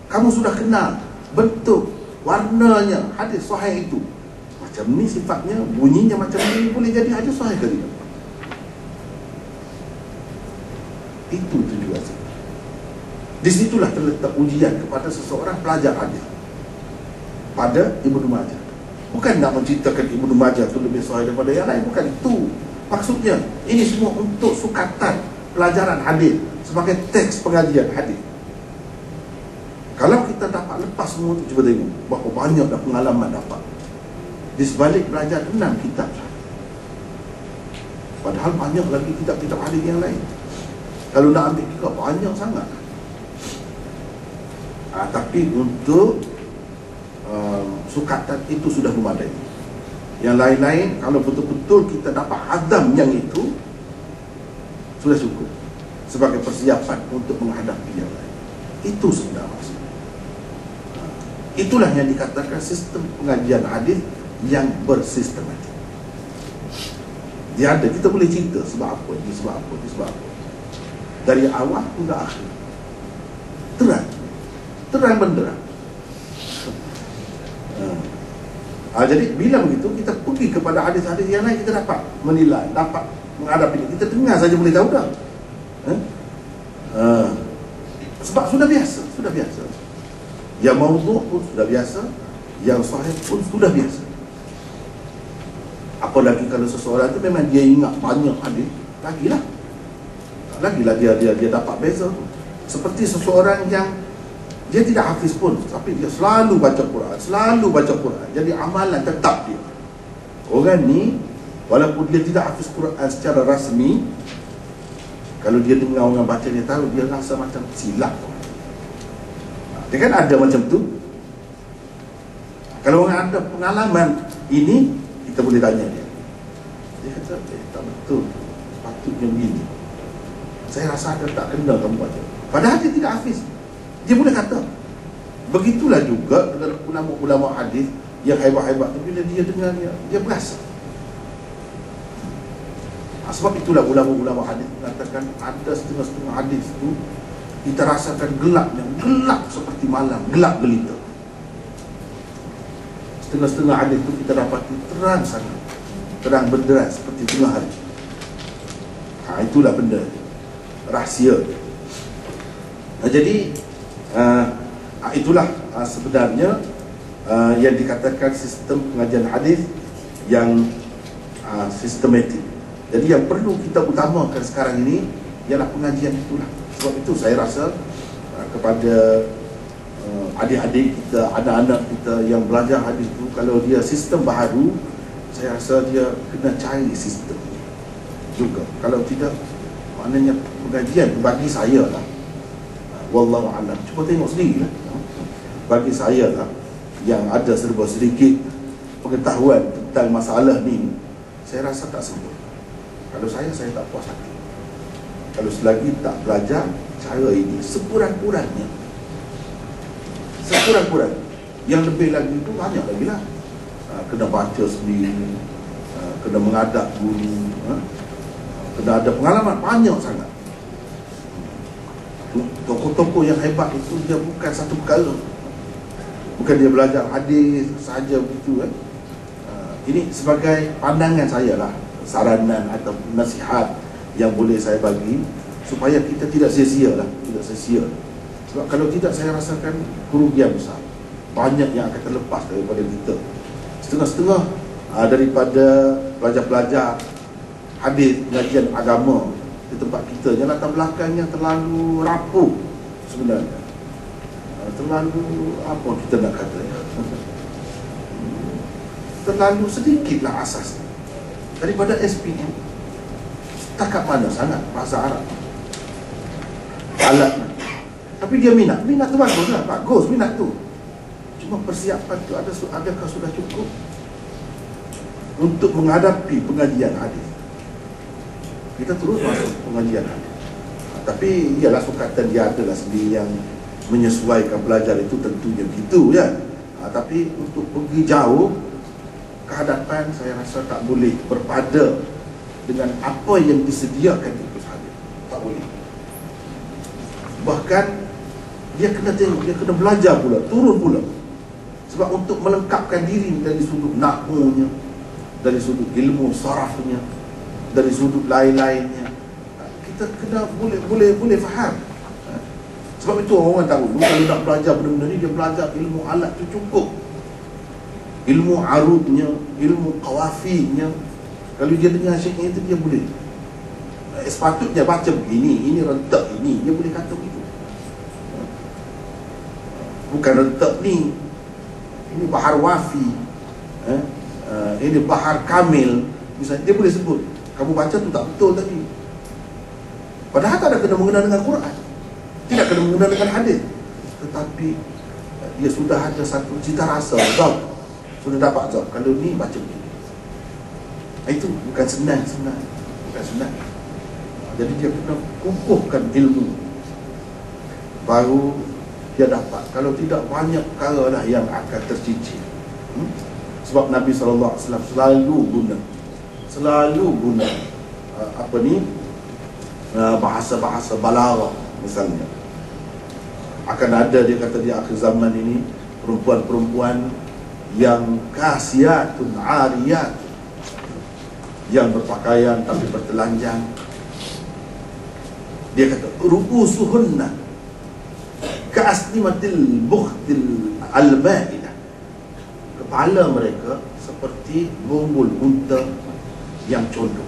Kamu sudah kenal bentuk, warnanya hadis sahih itu. Macam ni sifatnya, bunyinya macam ni, boleh jadi hadis sahih ke tidak? Itu tujuan. Di situlah terletak ujian kepada seseorang pelajar hadis pada Ibnu Majah. Bukan nak menceritakan Ibnu Majah itu lebih sahih daripada yang lain, bukan itu maksudnya. Ini semua untuk sukatan pelajaran hadis sebagai teks pengajian hadis. Kalau kita dapat lepas semua itu, cuba tengok berapa banyak dah pengalaman dapat di sebalik belajar 6 kitab. Padahal banyak lagi kitab-kitab hadis yang lain. Kalau nak ambil kira banyak sangat. Tapi untuk sukatan itu sudah memadai. Yang lain-lain, kalau betul-betul kita dapat hadam yang itu, sudah cukup sebagai persiapan untuk menghadapi yang lain. Itu sebenarnya maksud. Itulah yang dikatakan sistem pengajian hadis yang bersistematik. Dia ada, kita boleh cerita sebab apa, sebab apa. dari awal hingga akhir. Terang benderang. Jadi bila begitu kita pergi kepada hadis-hadis yang lain, kita dapat menilai, dapat menghadapi. Kita dengar saja boleh tahu dah. Sebab sudah biasa. Yang maudhu' pun sudah biasa, yang sahih pun sudah biasa. Apalagi kalau seseorang itu memang dia ingat banyak hadis, lagilah dia dapat beza tu. Seperti seseorang yang dia tidak hafiz pun, tapi dia selalu baca Quran, jadi amalan tetap dia. Orang ni walaupun dia tidak hafiz Quran secara rasmi, kalau dia dengar orang baca, dia tahu, dia rasa macam silap. Dia kan ada macam tu. Kalau orang ada pengalaman ini, kita boleh tanya dia. Dia kata, tak betul, patutnya begini. Saya rasa ada tak kena kamu baca. Padahal dia tidak hafiz, dia boleh kata. Begitulah juga dengan ulama-ulama hadis yang hebat-hebat tu, bila dia dengar dia berasa. Sebab itulah ulama-ulama hadis mengatakan ada setengah-setengah hadis tu kita rasakan gelapnya, gelap seperti malam, gelap gelita. Setengah-setengah hadis tu kita dapati terang sangat, terang benderang seperti tengah hari. Itulah benda rahsia. Jadi itulah sebenarnya yang dikatakan sistem pengajian hadis yang sistematik. Jadi yang perlu kita utamakan sekarang ini ialah pengajian itulah. Sebab itu saya rasa kepada adik-adik kita, anak-anak kita yang belajar hadis itu, kalau dia sistem baharu, saya rasa dia kena cari sistem juga. Kalau tidak, maknanya pengajian bagi saya lah, wallahu a'lam, cuba tengok sendiri lah. Bagi saya lah, yang ada serba sedikit pengetahuan tentang masalah ni, saya rasa tak sempurna. Kalau saya tak puas hati. Kalau selagi tak belajar cara ini sekurang-kurangnya, yang lebih lagi itu banyak lagi lah. Kena baca sendiri, kena mengadap guru, kena ada pengalaman banyak sangat. Tokoh-tokoh yang hebat itu dia bukan satu perkara, bukan dia belajar hadis sahaja begitu kan. Ini sebagai pandangan saya lah, saranan atau nasihat yang boleh saya bagi, supaya kita tidak sia-sia lah, tidak sia-sia. Sebab kalau tidak, saya rasakan kerugian besar, banyak yang akan terlepas daripada kita. Setengah-setengah daripada pelajar-pelajar hadis pengajian agama di tempat kita, yang latar belakangnya terlalu rapuh sebenarnya, terlalu apa kita nak kata ya, terlalu sedikitlah asas daripada SPM. Setakat mana sangat bahasa Arab alatnya, tapi dia minat tu bagus lah, bagus minat tu. Cuma persiapan tu adakah sudah cukup untuk menghadapi pengajian hadis? Kita terus masuk pengajian hadis, tapi ialah sukatan dia adalah sendiri yang menyesuaikan pelajar itu, tentunya gitu ya. Tapi untuk pergi jauh ke hadapan, saya rasa tak boleh berpada dengan apa yang disediakan itu sahaja, tak boleh. Bahkan dia kena tengok, dia kena belajar pula, turun pula. Sebab untuk melengkapkan diri dari sudut nahwunya, dari sudut ilmu sarafnya, dari sudut lain-lainnya, kita kena boleh faham. Sebab itu orang tahu, kalau nak belajar benda-benda ni, dia belajar ilmu alat tu cukup, ilmu arudnya, ilmu qawafinya. Kalau dia dengar syair itu, dia boleh sepatutnya baca begini, ini rentak ini, dia boleh kata begitu. Bukan rentak ni, ini bahar wafi, ini bahar kamil misalnya, dia boleh sebut. Kamu baca tu tak betul tadi, padahal tak ada kena mengena dengan Quran, tidak kena mengena dengan hadis, tetapi dia sudah ada satu cita rasa, sudah dapat jawab, kalau ni baca begini. Itu bukan senang. Jadi dia kena kukuhkan ilmu, baru dia dapat. Kalau tidak, banyak perkara lah yang akan tercicir. Sebab Nabi SAW selalu guna bahasa-bahasa balaghah misalnya. Akan ada, dia kata, di akhir zaman ini perempuan-perempuan yang kasiyatun ariyat, yang berpakaian tapi bertelanjang. Dia kata ru'usuhunna ka'asnimatil bukhtil al-ma'idah, kepala mereka seperti bumbul unta yang condong.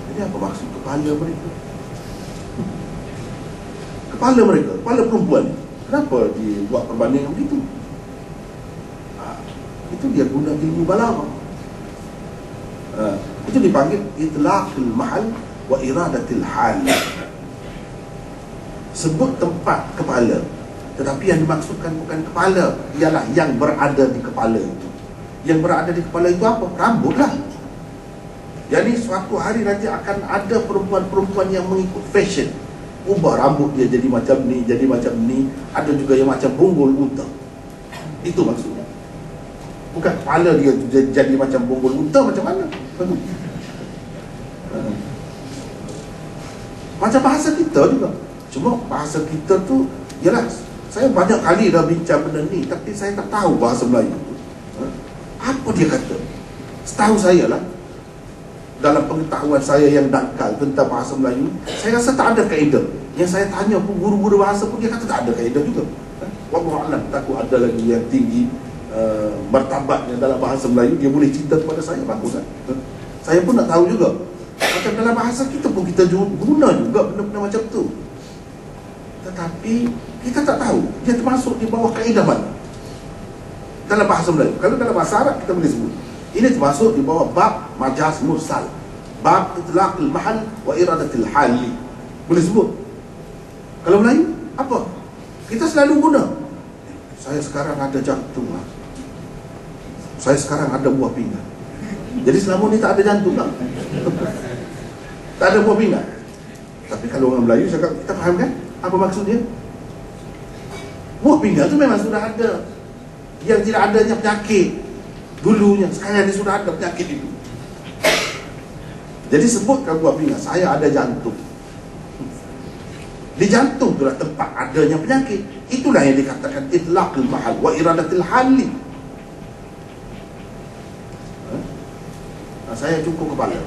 Jadi apa maksud kepala mereka? Kepala mereka, kepala perempuan, kenapa dibuat perbandingan begitu? Itu dia guna ilmu balaghah. Itu dipanggil itlaqul mahal wa iradatil hal. Sebut tempat kepala, tetapi yang dimaksudkan bukan kepala, ialah yang berada di kepala itu. Yang berada di kepala itu apa? Rambutlah. Jadi suatu hari nanti akan ada perempuan-perempuan yang mengikut fashion, ubah rambut dia jadi macam ni, jadi macam ni. Ada juga yang macam bonggol unta. Itu maksudnya. Bukan kepala dia jadi macam bonggol unta, macam mana? Macam bahasa kita juga. Cuma bahasa kita tu, yalah, saya banyak kali dah bincang benda ni, tapi saya tak tahu bahasa Melayu tu. Apa dia kata? Setahu saya lah, dalam pengetahuan saya yang dangkal tentang bahasa Melayu, saya rasa tak ada kaedah. Yang saya tanya pun guru-guru bahasa pun dia kata tak ada kaedah juga. Wallahu a'lam, takut ada lagi yang tinggi martabatnya dalam bahasa Melayu, dia boleh cerita kepada saya, bagus kan? Saya pun nak tahu juga. Macam dalam bahasa kita pun kita guna juga benda-benda macam tu. Tetapi kita tak tahu dia termasuk di bawah kaedah mana dalam bahasa Melayu. Kalau dalam bahasa Arab kita boleh sebut ini termasuk di bawah bab majaz mursal, bab itlaqul mahal wa iradatil hali, boleh sebut. Kalau Melayu apa? Kita selalu guna, saya sekarang ada jantung, saya sekarang ada buah pinggang. Jadi selama ni tak ada jantung tak? Tak ada buah pinggang. Tapi kalau orang Melayu cakap, kita faham kan apa maksudnya? Buah pinggang tu memang sudah ada. Yang tidak adanya penyakit dulunya, sekarang ni sudah ada penyakit itu. Jadi sebutkan buah pinggang, saya ada jantung. Di jantung itulah tempat adanya penyakit. Itulah yang dikatakan itlaqul mahal wa iradatil hali. Saya cukur kepala.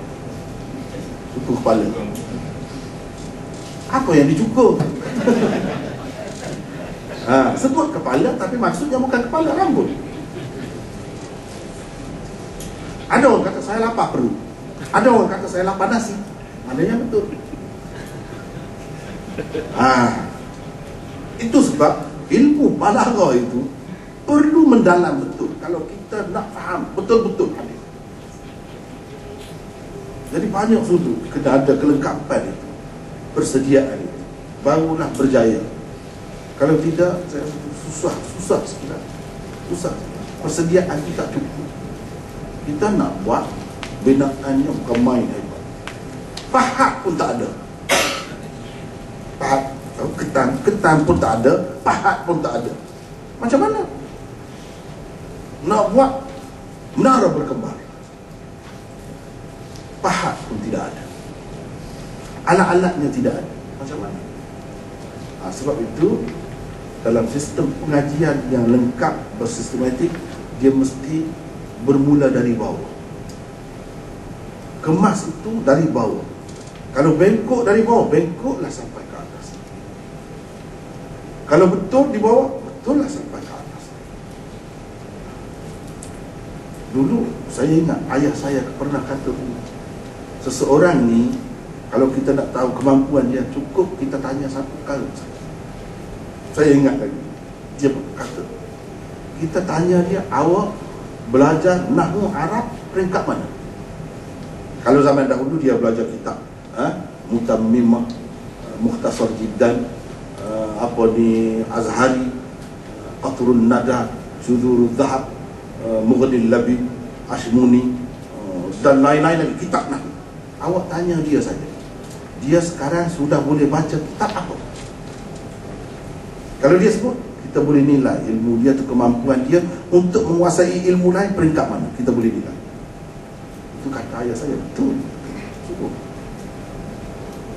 Cukur kepala. Apa yang dicukur? Sebut kepala, tapi maksudnya bukan kepala, rambut. Ada orang kata saya lapar perut, ada orang kata saya lapar nasi. Mana yang betul? Itu sebab ilmu balaghah itu perlu mendalam betul kalau kita nak faham betul-betul hadis. Jadi banyak sudut kena ada kelengkapan itu, persediaan itu, barulah berjaya. Kalau tidak, saya susah sekitar. Susah. Persediaan kita cukup. Kita nak buat binaannya bukan main hebat. Pahat pun tak ada. Pahat, ketan pun tak ada, pahat pun tak ada. Macam mana? Nak buat menara berkembar, pahat pun tidak ada, alat-alatnya tidak ada. Macam mana? Sebab itu dalam sistem pengajian yang lengkap, bersistematik, dia mesti bermula dari bawah. Kemas itu dari bawah. Kalau bengkok dari bawah, bengkoklah sampai ke atas. Kalau betul di bawah, betullah sampai ke atas. Dulu saya ingat ayah saya pernah kata, seseorang ni kalau kita nak tahu kemampuan dia, cukup kita tanya satu kali. Saya ingat lagi, dia kata, kita tanya dia, awak belajar nahwu Arab peringkat mana? Kalau zaman dahulu dia belajar kitab Mutammimah, Mukhtasar Jiddan, Azhari, Qatrun Nada, Syuzurul Zahab, Mughnil Labib, Ashmuni, dan lain-lain lagi kitab nahwu. Awak tanya dia saja, dia sekarang sudah boleh baca kitab apa? Kalau dia sebut, kita boleh nilai ilmu dia tu, kemampuan dia untuk menguasai ilmu lain peringkat mana, kita boleh nilai. Itu kata ayah saya, betul. Cukup.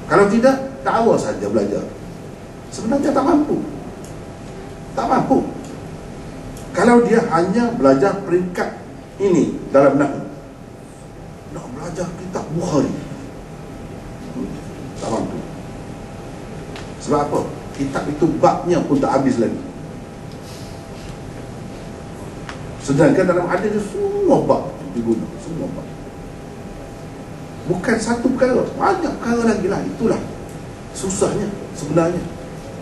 Kalau tidak, dakwa saja belajar. Sebenarnya tak mampu. Tak mampu. Kalau dia hanya belajar peringkat ini dalam nak belajar kitab Bukhari, tak mampu. Sebab apa? Kitab itu babnya pun tak habis lagi. Sedangkan dalam hadis itu semua bab digunakan, semua bab. Bukan satu perkara, banyak perkara lagi lah. Itulah susahnya sebenarnya.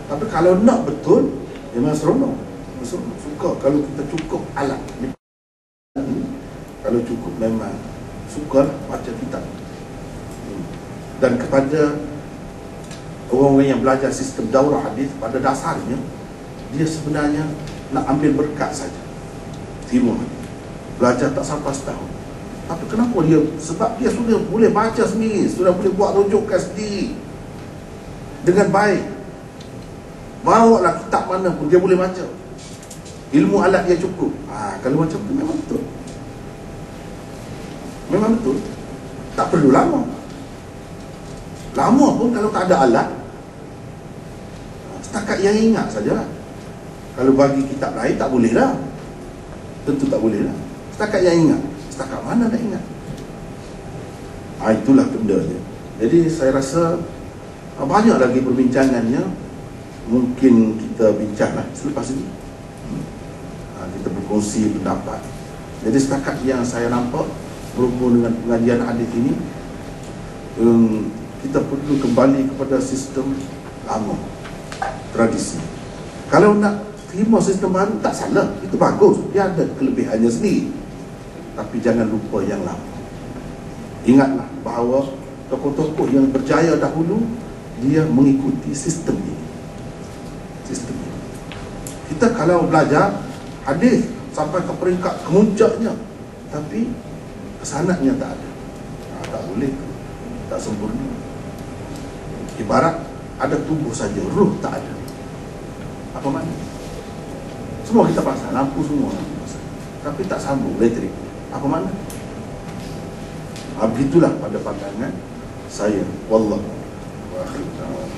Tapi kalau nak betul, memang seronok. Suka kalau kita cukup alat. Kalau cukup memang suka baca kitab. Dan kepada orang-orang yang belajar sistem daurah hadis, pada dasarnya dia sebenarnya nak ambil berkat saja. Timur belajar tak sampai setahun. Tapi kenapa dia? Sebab dia sudah boleh baca sendiri, sudah boleh buat rujukan sendiri dengan baik. Bawa lah kitab mana pun dia boleh baca. Ilmu alat dia cukup. Kalau macam tu memang betul. Memang betul. Tak perlu lama. Lama pun kalau tak ada alat, setakat yang ingat sajalah. Kalau bagi kitab lain tak boleh lah. Tentu tak boleh lah. Setakat yang ingat. Setakat mana nak ingat? Itulah benda dia. Jadi saya rasa banyak lagi perbincangannya. Mungkin kita bincanglah selepas ini. Kita berkongsi pendapat. Jadi setakat yang saya nampak berhubung dengan pengajian hadis ini, kita perlu kembali kepada sistem lama, tradisi. Kalau nak terima sistem baru tak salah, itu bagus, dia ada kelebihannya sendiri. Tapi jangan lupa yang lama. Ingatlah bahawa tokoh-tokoh yang berjaya dahulu, dia mengikuti sistem ini. Sistem ini. Kita kalau belajar hadis sampai ke peringkat kemuncaknya, tapi kesanatnya tak ada, tak boleh, tak sempurna. Ibarat ada tubuh saja, ruh tak ada. Apa makna? Semua kita pasang, lampu semua pasang, tapi tak sambung elektrik. Apa makna? Begitulah pada pandangan saya. Wallah wa akhiru da'wana.